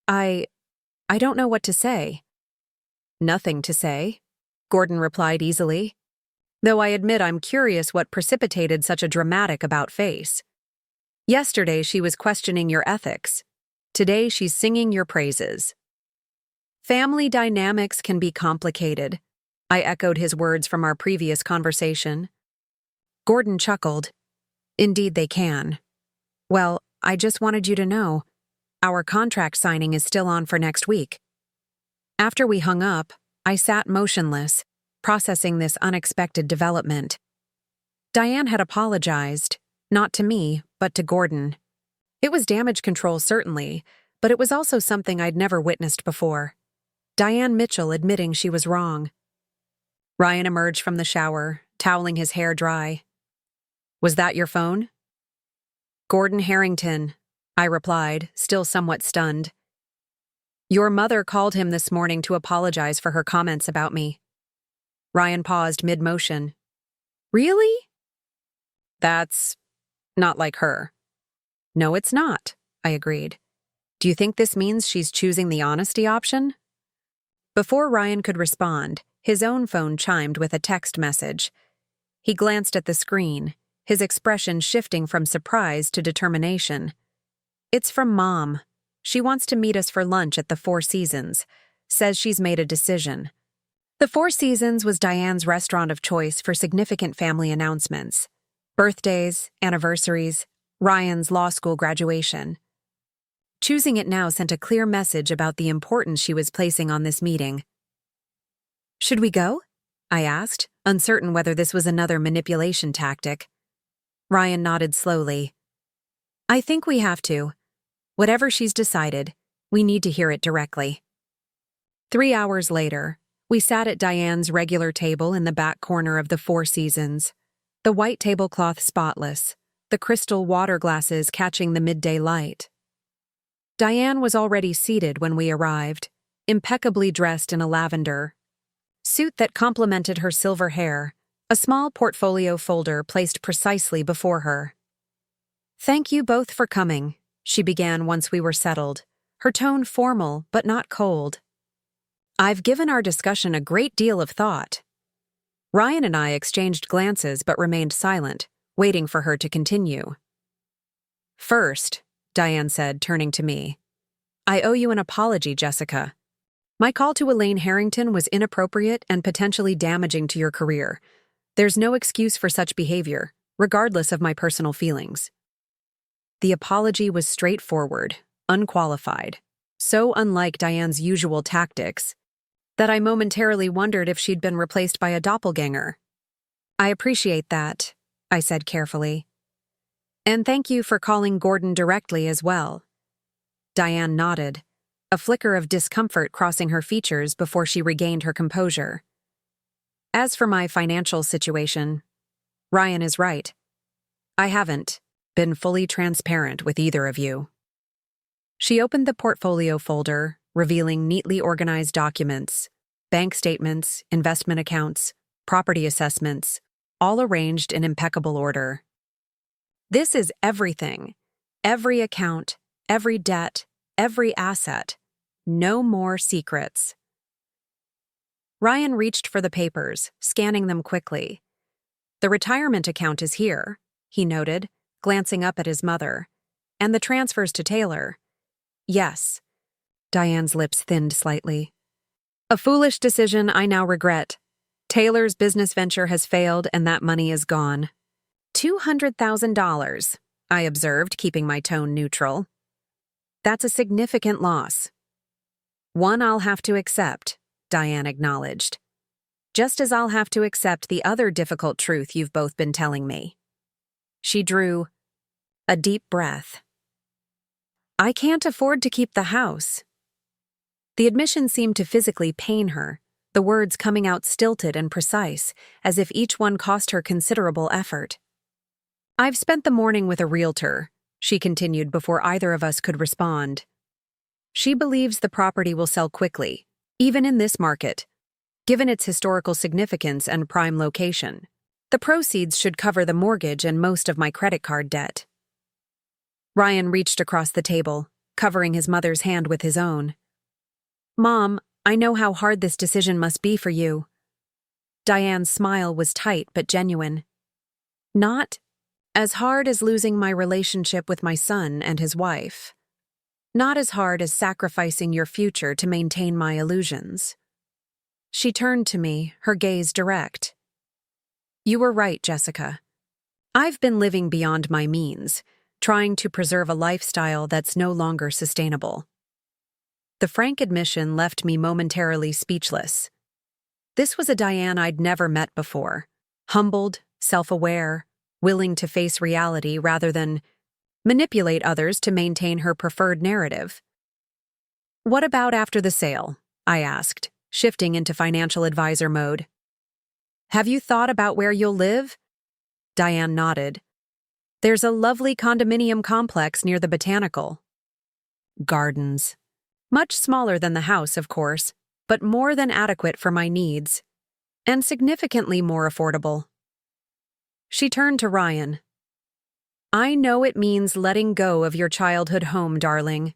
I don't know what to say. Nothing to say, Gordon replied easily. Though I admit I'm curious what precipitated such a dramatic about-face. Yesterday she was questioning your ethics. Today she's singing your praises. Family dynamics can be complicated, I echoed his words from our previous conversation. Gordon chuckled. Indeed they can. Well, I just wanted you to know, our contract signing is still on for next week. After we hung up, I sat motionless, processing this unexpected development. Diane had apologized, not to me, but to Gordon. It was damage control, certainly, but it was also something I'd never witnessed before. Diane Mitchell admitting she was wrong. Ryan emerged from the shower, toweling his hair dry. Was that your phone? Gordon Harrington, I replied, still somewhat stunned. Your mother called him this morning to apologize for her comments about me. Ryan paused mid-motion. Really? That's not like her. No, it's not, I agreed. Do you think this means she's choosing the honesty option? Before Ryan could respond, his own phone chimed with a text message. He glanced at the screen, his expression shifting from surprise to determination. It's from Mom. She wants to meet us for lunch at the Four Seasons. Says she's made a decision. The Four Seasons was Diane's restaurant of choice for significant family announcements. Birthdays, anniversaries, Ryan's law school graduation. Choosing it now sent a clear message about the importance she was placing on this meeting. Should we go? I asked, uncertain whether this was another manipulation tactic. Ryan nodded slowly. I think we have to. Whatever she's decided, we need to hear it directly. 3 hours later, we sat at Diane's regular table in the back corner of the Four Seasons, the white tablecloth spotless, the crystal water glasses catching the midday light. Diane was already seated when we arrived, impeccably dressed in a lavender suit that complemented her silver hair, a small portfolio folder placed precisely before her. Thank you both for coming, she began once we were settled, her tone formal but not cold. I've given our discussion a great deal of thought. Ryan and I exchanged glances but remained silent, waiting for her to continue. First, Diane said, turning to me, I owe you an apology, Jessica. My call to Elaine Harrington was inappropriate and potentially damaging to your career. There's no excuse for such behavior, regardless of my personal feelings. The apology was straightforward, unqualified, so unlike Diane's usual tactics that I momentarily wondered if she'd been replaced by a doppelganger. I appreciate that, I said carefully. And thank you for calling Gordon directly as well. Diane nodded, a flicker of discomfort crossing her features before she regained her composure. As for my financial situation, Ryan is right. I haven't been fully transparent with either of you. She opened the portfolio folder, revealing neatly organized documents, bank statements, investment accounts, property assessments, all arranged in impeccable order. This is everything. Every account, every debt, every asset. No more secrets. Ryan reached for the papers, scanning them quickly. The retirement account is here, he noted, glancing up at his mother. And the transfers to Taylor. Yes. Diane's lips thinned slightly. A foolish decision I now regret. Taylor's business venture has failed and that money is gone. $200,000, I observed, keeping my tone neutral. That's a significant loss. One I'll have to accept, Diane acknowledged. Just as I'll have to accept the other difficult truth you've both been telling me. She drew a deep breath. I can't afford to keep the house. The admission seemed to physically pain her, the words coming out stilted and precise, as if each one cost her considerable effort. I've spent the morning with a realtor, she continued before either of us could respond. She believes the property will sell quickly, even in this market, given its historical significance and prime location. The proceeds should cover the mortgage and most of my credit card debt. Ryan reached across the table, covering his mother's hand with his own. Mom, I know how hard this decision must be for you. Diane's smile was tight but genuine. Not as hard as losing my relationship with my son and his wife. Not as hard as sacrificing your future to maintain my illusions. She turned to me, her gaze direct. You were right, Jessica. I've been living beyond my means, trying to preserve a lifestyle that's no longer sustainable. The frank admission left me momentarily speechless. This was a Diane I'd never met before, humbled, self-aware, willing to face reality rather than manipulate others to maintain her preferred narrative. What about after the sale? I asked, shifting into financial advisor mode. Have you thought about where you'll live? Diane nodded. There's a lovely condominium complex near the botanical. Gardens. Much smaller than the house, of course, but more than adequate for my needs, and significantly more affordable. She turned to Ryan. I know it means letting go of your childhood home, darling.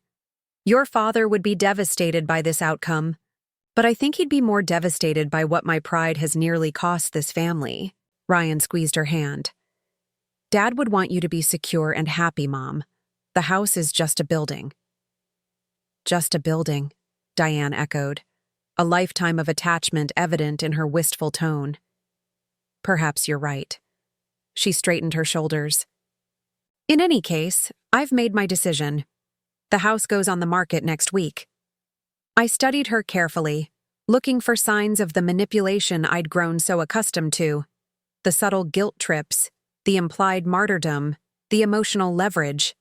Your father would be devastated by this outcome, but I think he'd be more devastated by what my pride has nearly cost this family. Ryan squeezed her hand. Dad would want you to be secure and happy, Mom. The house is just a building. Just a building, Diane echoed, a lifetime of attachment evident in her wistful tone. Perhaps you're right. She straightened her shoulders. In any case, I've made my decision. The house goes on the market next week. I studied her carefully, looking for signs of the manipulation I'd grown so accustomed to, the subtle guilt trips, the implied martyrdom, the emotional leverage.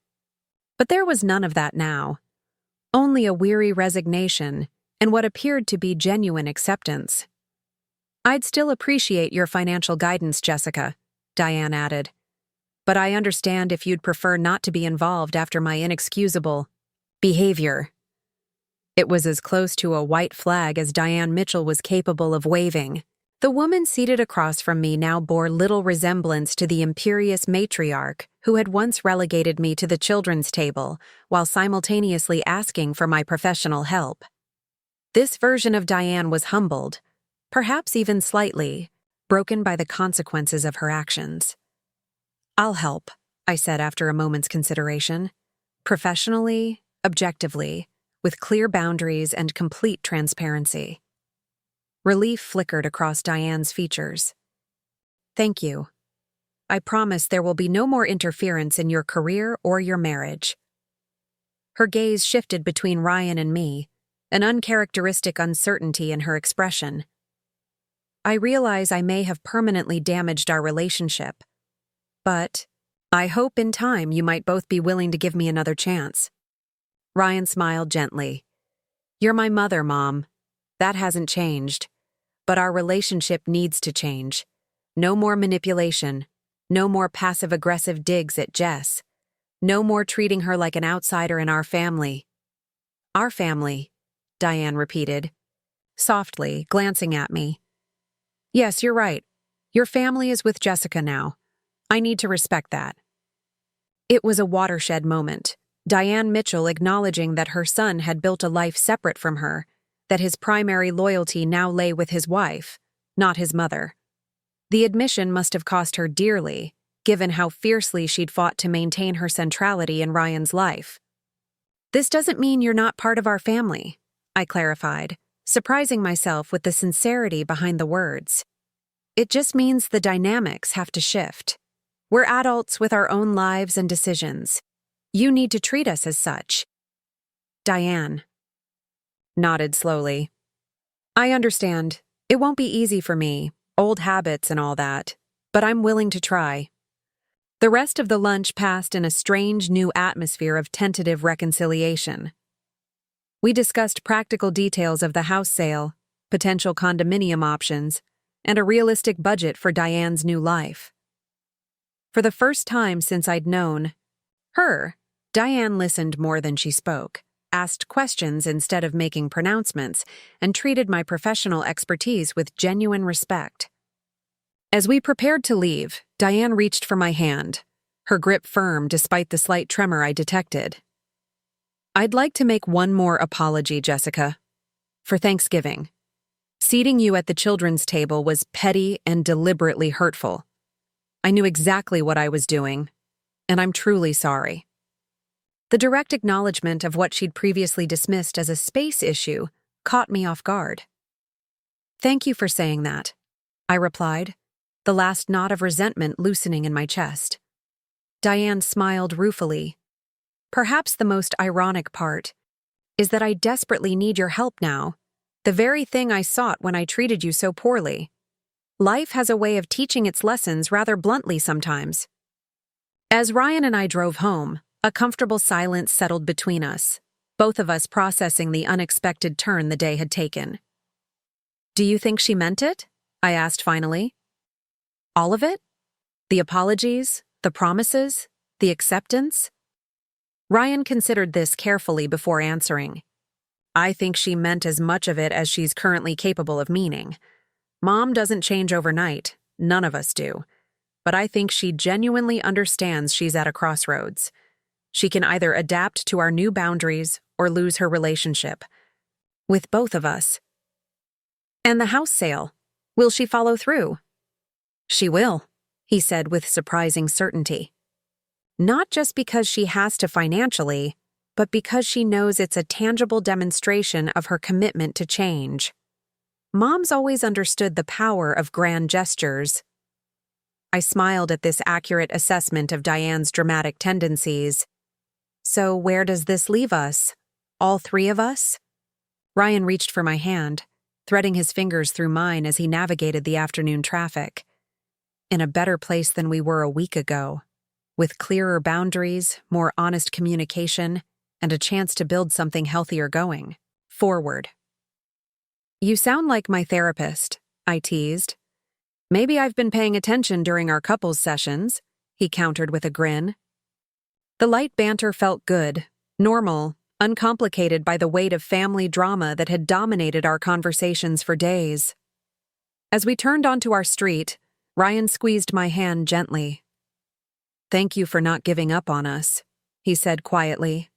But there was none of that now. Only a weary resignation and what appeared to be genuine acceptance. I'd still appreciate your financial guidance, Jessica, Diane added. But I understand if you'd prefer not to be involved after my inexcusable behavior. It was as close to a white flag as Diane Mitchell was capable of waving. The woman seated across from me now bore little resemblance to the imperious matriarch who had once relegated me to the children's table while simultaneously asking for my professional help. This version of Diane was humbled, perhaps even slightly, broken by the consequences of her actions. I'll help, I said after a moment's consideration. Professionally, objectively, with clear boundaries and complete transparency. Relief flickered across Diane's features. Thank you. I promise there will be no more interference in your career or your marriage. Her gaze shifted between Ryan and me, an uncharacteristic uncertainty in her expression. I realize I may have permanently damaged our relationship, but I hope in time you might both be willing to give me another chance. Ryan smiled gently. You're my mother, Mom. That hasn't changed. But our relationship needs to change. No more manipulation. No more passive-aggressive digs at Jess. No more treating her like an outsider in our family. Our family, Diane repeated, softly, glancing at me. Yes, you're right. Your family is with Jessica now. I need to respect that. It was a watershed moment. Diane Mitchell acknowledging that her son had built a life separate from her, that his primary loyalty now lay with his wife, not his mother. The admission must have cost her dearly, given how fiercely she'd fought to maintain her centrality in Ryan's life. This doesn't mean you're not part of our family, I clarified, surprising myself with the sincerity behind the words. It just means the dynamics have to shift. We're adults with our own lives and decisions. You need to treat us as such. Diane nodded slowly. I understand. It won't be easy for me, old habits and all that, but I'm willing to try. The rest of the lunch passed in a strange new atmosphere of tentative reconciliation. We discussed practical details of the house sale, potential condominium options, and a realistic budget for Diane's new life. For the first time since I'd known her, Diane listened more than she spoke, asked questions instead of making pronouncements, and treated my professional expertise with genuine respect. As we prepared to leave, Diane reached for my hand, her grip firm despite the slight tremor I detected. I'd like to make one more apology, Jessica. For Thanksgiving. Seating you at the children's table was petty and deliberately hurtful. I knew exactly what I was doing, and I'm truly sorry. The direct acknowledgement of what she'd previously dismissed as a space issue caught me off guard. Thank you for saying that, I replied, the last knot of resentment loosening in my chest. Diane smiled ruefully. Perhaps the most ironic part is that I desperately need your help now, the very thing I sought when I treated you so poorly. Life has a way of teaching its lessons rather bluntly sometimes. As Ryan and I drove home, a comfortable silence settled between us, both of us processing the unexpected turn the day had taken. Do you think she meant it? I asked finally. All of it? The apologies, the promises, the acceptance? Ryan considered this carefully before answering. I think she meant as much of it as she's currently capable of meaning. Mom doesn't change overnight, none of us do. But I think she genuinely understands she's at a crossroads. She can either adapt to our new boundaries or lose her relationship. With both of us. And the house sale. Will she follow through? She will, he said with surprising certainty. Not just because she has to financially, but because she knows it's a tangible demonstration of her commitment to change. Mom's always understood the power of grand gestures. I smiled at this accurate assessment of Diane's dramatic tendencies. So where does this leave us? All three of us? Ryan reached for my hand, threading his fingers through mine as he navigated the afternoon traffic. In a better place than we were a week ago, with clearer boundaries, more honest communication, and a chance to build something healthier going. Forward. You sound like my therapist, I teased. Maybe I've been paying attention during our couples sessions, he countered with a grin. The light banter felt good, normal, uncomplicated by the weight of family drama that had dominated our conversations for days. As we turned onto our street, Ryan squeezed my hand gently. Thank you for not giving up on us, he said quietly.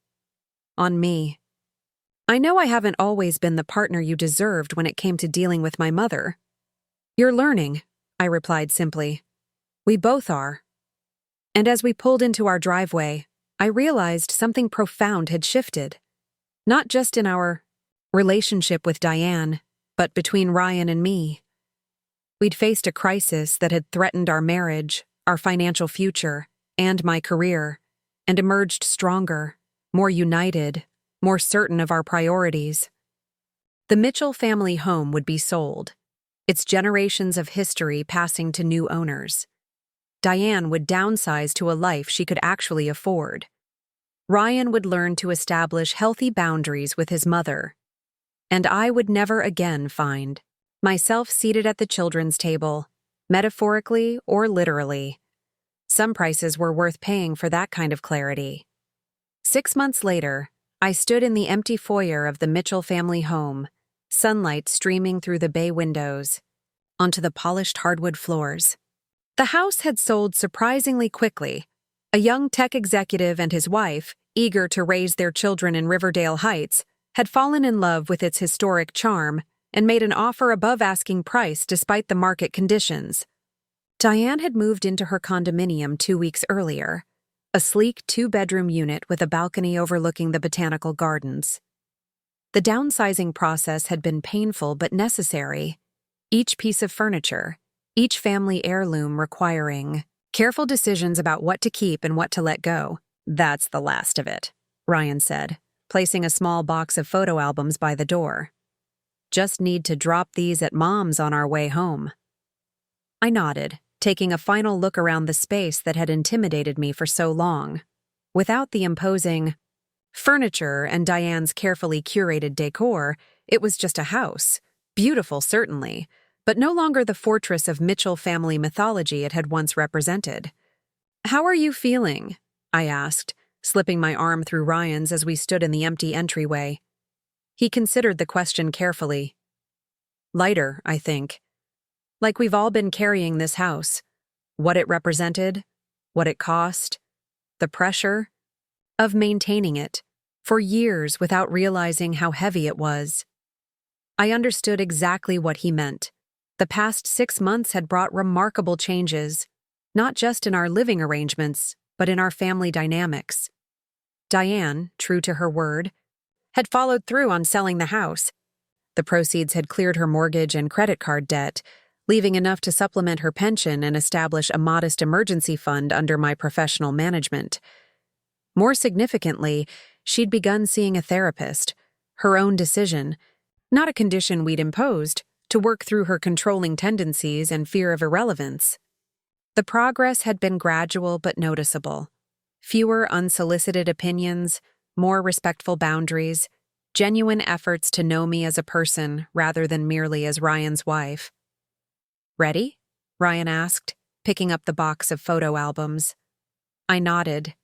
On me. I know I haven't always been the partner you deserved when it came to dealing with my mother. You're learning, I replied simply. We both are. And as we pulled into our driveway, I realized something profound had shifted. Not just in our relationship with Diane, but between Ryan and me. We'd faced a crisis that had threatened our marriage, our financial future, and my career, and emerged stronger, more united, more certain of our priorities. The Mitchell family home would be sold, its generations of history passing to new owners. Diane would downsize to a life she could actually afford. Ryan would learn to establish healthy boundaries with his mother. And I would never again find myself seated at the children's table, metaphorically or literally. Some prices were worth paying for that kind of clarity. 6 months later, I stood in the empty foyer of the Mitchell family home, sunlight streaming through the bay windows, onto the polished hardwood floors. The house had sold surprisingly quickly. A young tech executive and his wife, eager to raise their children in Riverdale Heights, had fallen in love with its historic charm and made an offer above asking price despite the market conditions. Diane had moved into her condominium 2 weeks earlier, a sleek 2-bedroom unit with a balcony overlooking the botanical gardens. The downsizing process had been painful but necessary, each piece of furniture, each family heirloom requiring careful decisions about what to keep and what to let go. "That's the last of it," Ryan said, placing a small box of photo albums by the door. "Just need to drop these at Mom's on our way home." I nodded, taking a final look around the space that had intimidated me for so long. Without the imposing furniture and Diane's carefully curated decor, it was just a house. Beautiful, certainly, but no longer the fortress of Mitchell family mythology it had once represented. "How are you feeling?" I asked, slipping my arm through Ryan's as we stood in the empty entryway. He considered the question carefully. "Lighter, I think. Like we've all been carrying this house. What it represented, what it cost, the pressure of maintaining it for years without realizing how heavy it was." I understood exactly what he meant. The past 6 months had brought remarkable changes, not just in our living arrangements, but in our family dynamics. Diane, true to her word, had followed through on selling the house. The proceeds had cleared her mortgage and credit card debt, leaving enough to supplement her pension and establish a modest emergency fund under my professional management. More significantly, she'd begun seeing a therapist, her own decision, not a condition we'd imposed, to work through her controlling tendencies and fear of irrelevance. The progress had been gradual but noticeable. Fewer unsolicited opinions, more respectful boundaries, genuine efforts to know me as a person rather than merely as Ryan's wife. "Ready?" Ryan asked, picking up the box of photo albums. I nodded,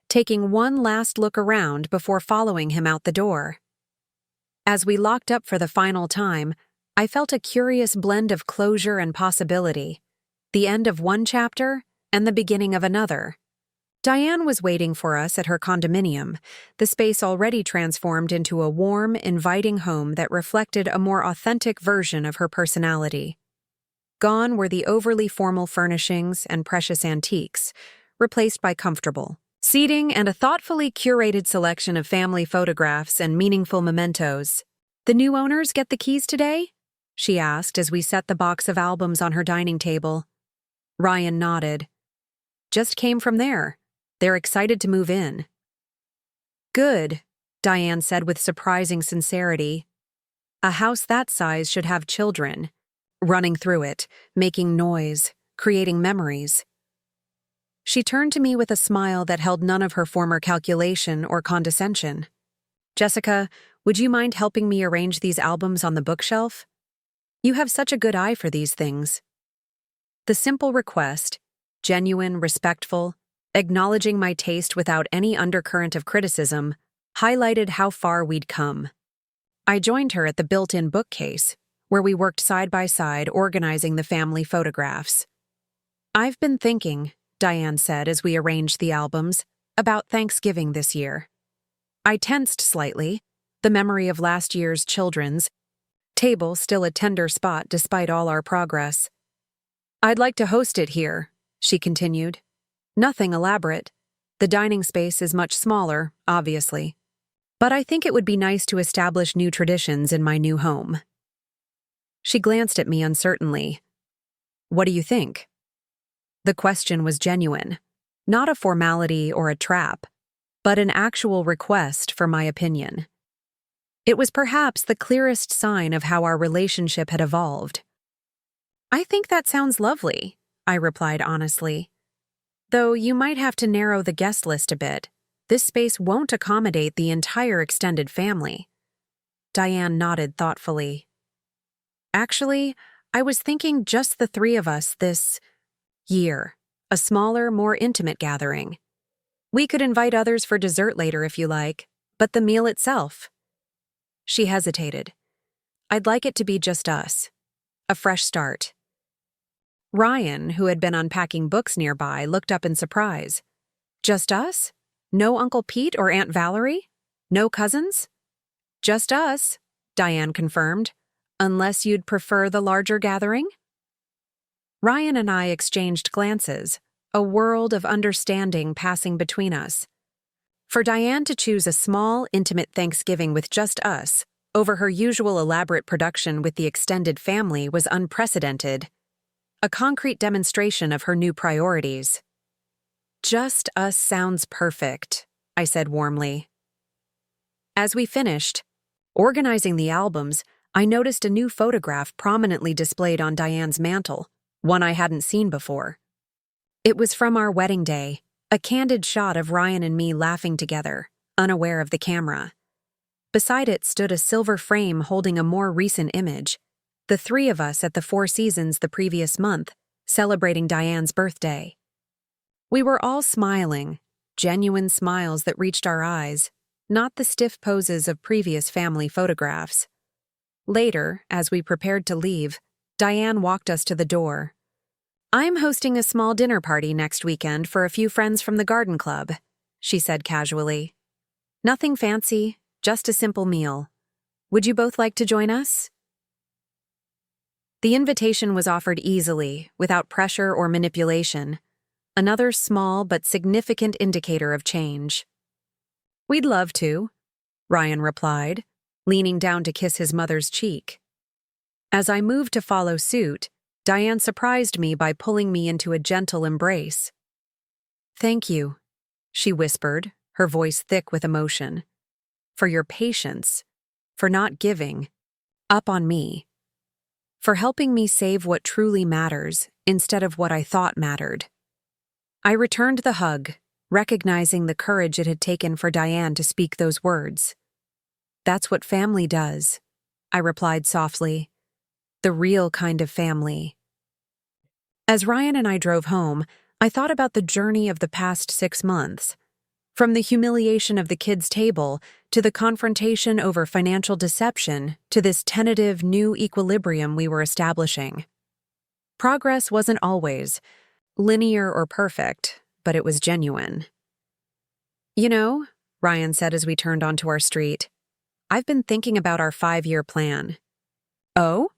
taking one last look around before following him out the door. As we locked up for the final time, I felt a curious blend of closure and possibility, the end of one chapter and the beginning of another. Diane was waiting for us at her condominium, the space already transformed into a warm, inviting home that reflected a more authentic version of her personality. Gone were the overly formal furnishings and precious antiques, replaced by comfortable seating and a thoughtfully curated selection of family photographs and meaningful mementos. "The new owners get the keys today?" she asked as we set the box of albums on her dining table. Ryan nodded. "Just came from there. They're excited to move in." "Good," Diane said with surprising sincerity. "A house that size should have children, running through it, making noise, creating memories." She turned to me with a smile that held none of her former calculation or condescension. "Jessica, would you mind helping me arrange these albums on the bookshelf? You have such a good eye for these things." The simple request, genuine, respectful, acknowledging my taste without any undercurrent of criticism, highlighted how far we'd come. I joined her at the built-in bookcase, where we worked side by side organizing the family photographs. "I've been thinking," Diane said as we arranged the albums, "about Thanksgiving this year." I tensed slightly, the memory of last year's children's table still a tender spot despite all our progress. "I'd like to host it here," she continued. Nothing elaborate. The dining space is much smaller, obviously. But I think it would be nice to establish new traditions in my new home. She glanced at me uncertainly. What do you think? The question was genuine, not a formality or a trap, but an actual request for my opinion. It was perhaps the clearest sign of how our relationship had evolved. I think that sounds lovely, I replied honestly. Though you might have to narrow the guest list a bit. This space won't accommodate the entire extended family. Diane nodded thoughtfully. Actually, I was thinking just the three of us this year, a smaller, more intimate gathering. We could invite others for dessert later if you like, but the meal itself. She hesitated. I'd like it to be just us. A fresh start. Ryan, who had been unpacking books nearby, looked up in surprise. Just us? No Uncle Pete or Aunt Valerie? No cousins? Just us, Diane confirmed. Unless you'd prefer the larger gathering? Ryan and I exchanged glances, a world of understanding passing between us. For Diane to choose a small, intimate Thanksgiving with just us, over her usual elaborate production with the extended family, was unprecedented. A concrete demonstration of her new priorities. Just us sounds perfect, I said warmly. As we finished, organizing the albums, I noticed a new photograph prominently displayed on Diane's mantel, one I hadn't seen before. It was from our wedding day, a candid shot of Ryan and me laughing together, unaware of the camera. Beside it stood a silver frame holding a more recent image, the three of us at the Four Seasons the previous month, celebrating Diane's birthday. We were all smiling, genuine smiles that reached our eyes, not the stiff poses of previous family photographs. Later, as we prepared to leave, Diane walked us to the door. I'm hosting a small dinner party next weekend for a few friends from the garden club, she said casually. Nothing fancy, just a simple meal. Would you both like to join us? The invitation was offered easily, without pressure or manipulation. Another small but significant indicator of change. We'd love to, Ryan replied, leaning down to kiss his mother's cheek. As I moved to follow suit, Diane surprised me by pulling me into a gentle embrace. Thank you, she whispered, her voice thick with emotion. For your patience, for not giving up on me, for helping me save what truly matters instead of what I thought mattered. I returned the hug, recognizing the courage it had taken for Diane to speak those words. That's what family does, I replied softly. The real kind of family. As Ryan and I drove home, I thought about the journey of the past 6 months. From the humiliation of the kids' table, to the confrontation over financial deception, to this tentative new equilibrium we were establishing. Progress wasn't always linear or perfect, but it was genuine. You know, Ryan said as we turned onto our street, I've been thinking about our 5-year plan. Oh?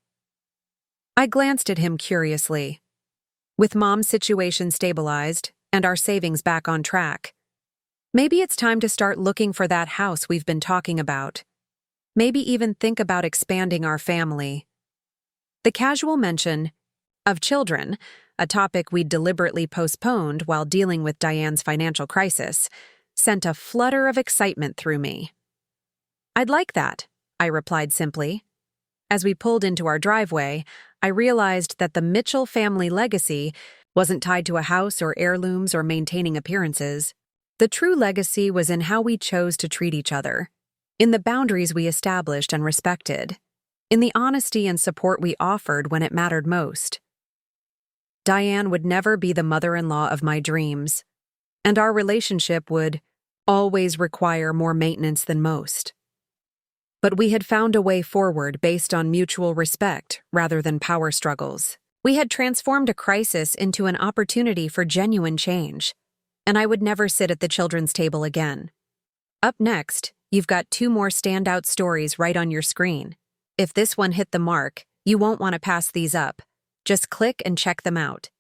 I glanced at him curiously. With Mom's situation stabilized and our savings back on track, maybe it's time to start looking for that house we've been talking about. Maybe even think about expanding our family. The casual mention of children, a topic we'd deliberately postponed while dealing with Diane's financial crisis, sent a flutter of excitement through me. I'd like that, I replied simply. As we pulled into our driveway, I realized that the Mitchell family legacy wasn't tied to a house or heirlooms or maintaining appearances. The true legacy was in how we chose to treat each other, in the boundaries we established and respected, in the honesty and support we offered when it mattered most. Diane would never be the mother-in-law of my dreams, and our relationship would always require more maintenance than most. But we had found a way forward based on mutual respect rather than power struggles. We had transformed a crisis into an opportunity for genuine change, and I would never sit at the children's table again. Up next, you've got 2 more standout stories right on your screen. If this one hit the mark, you won't want to pass these up. Just click and check them out.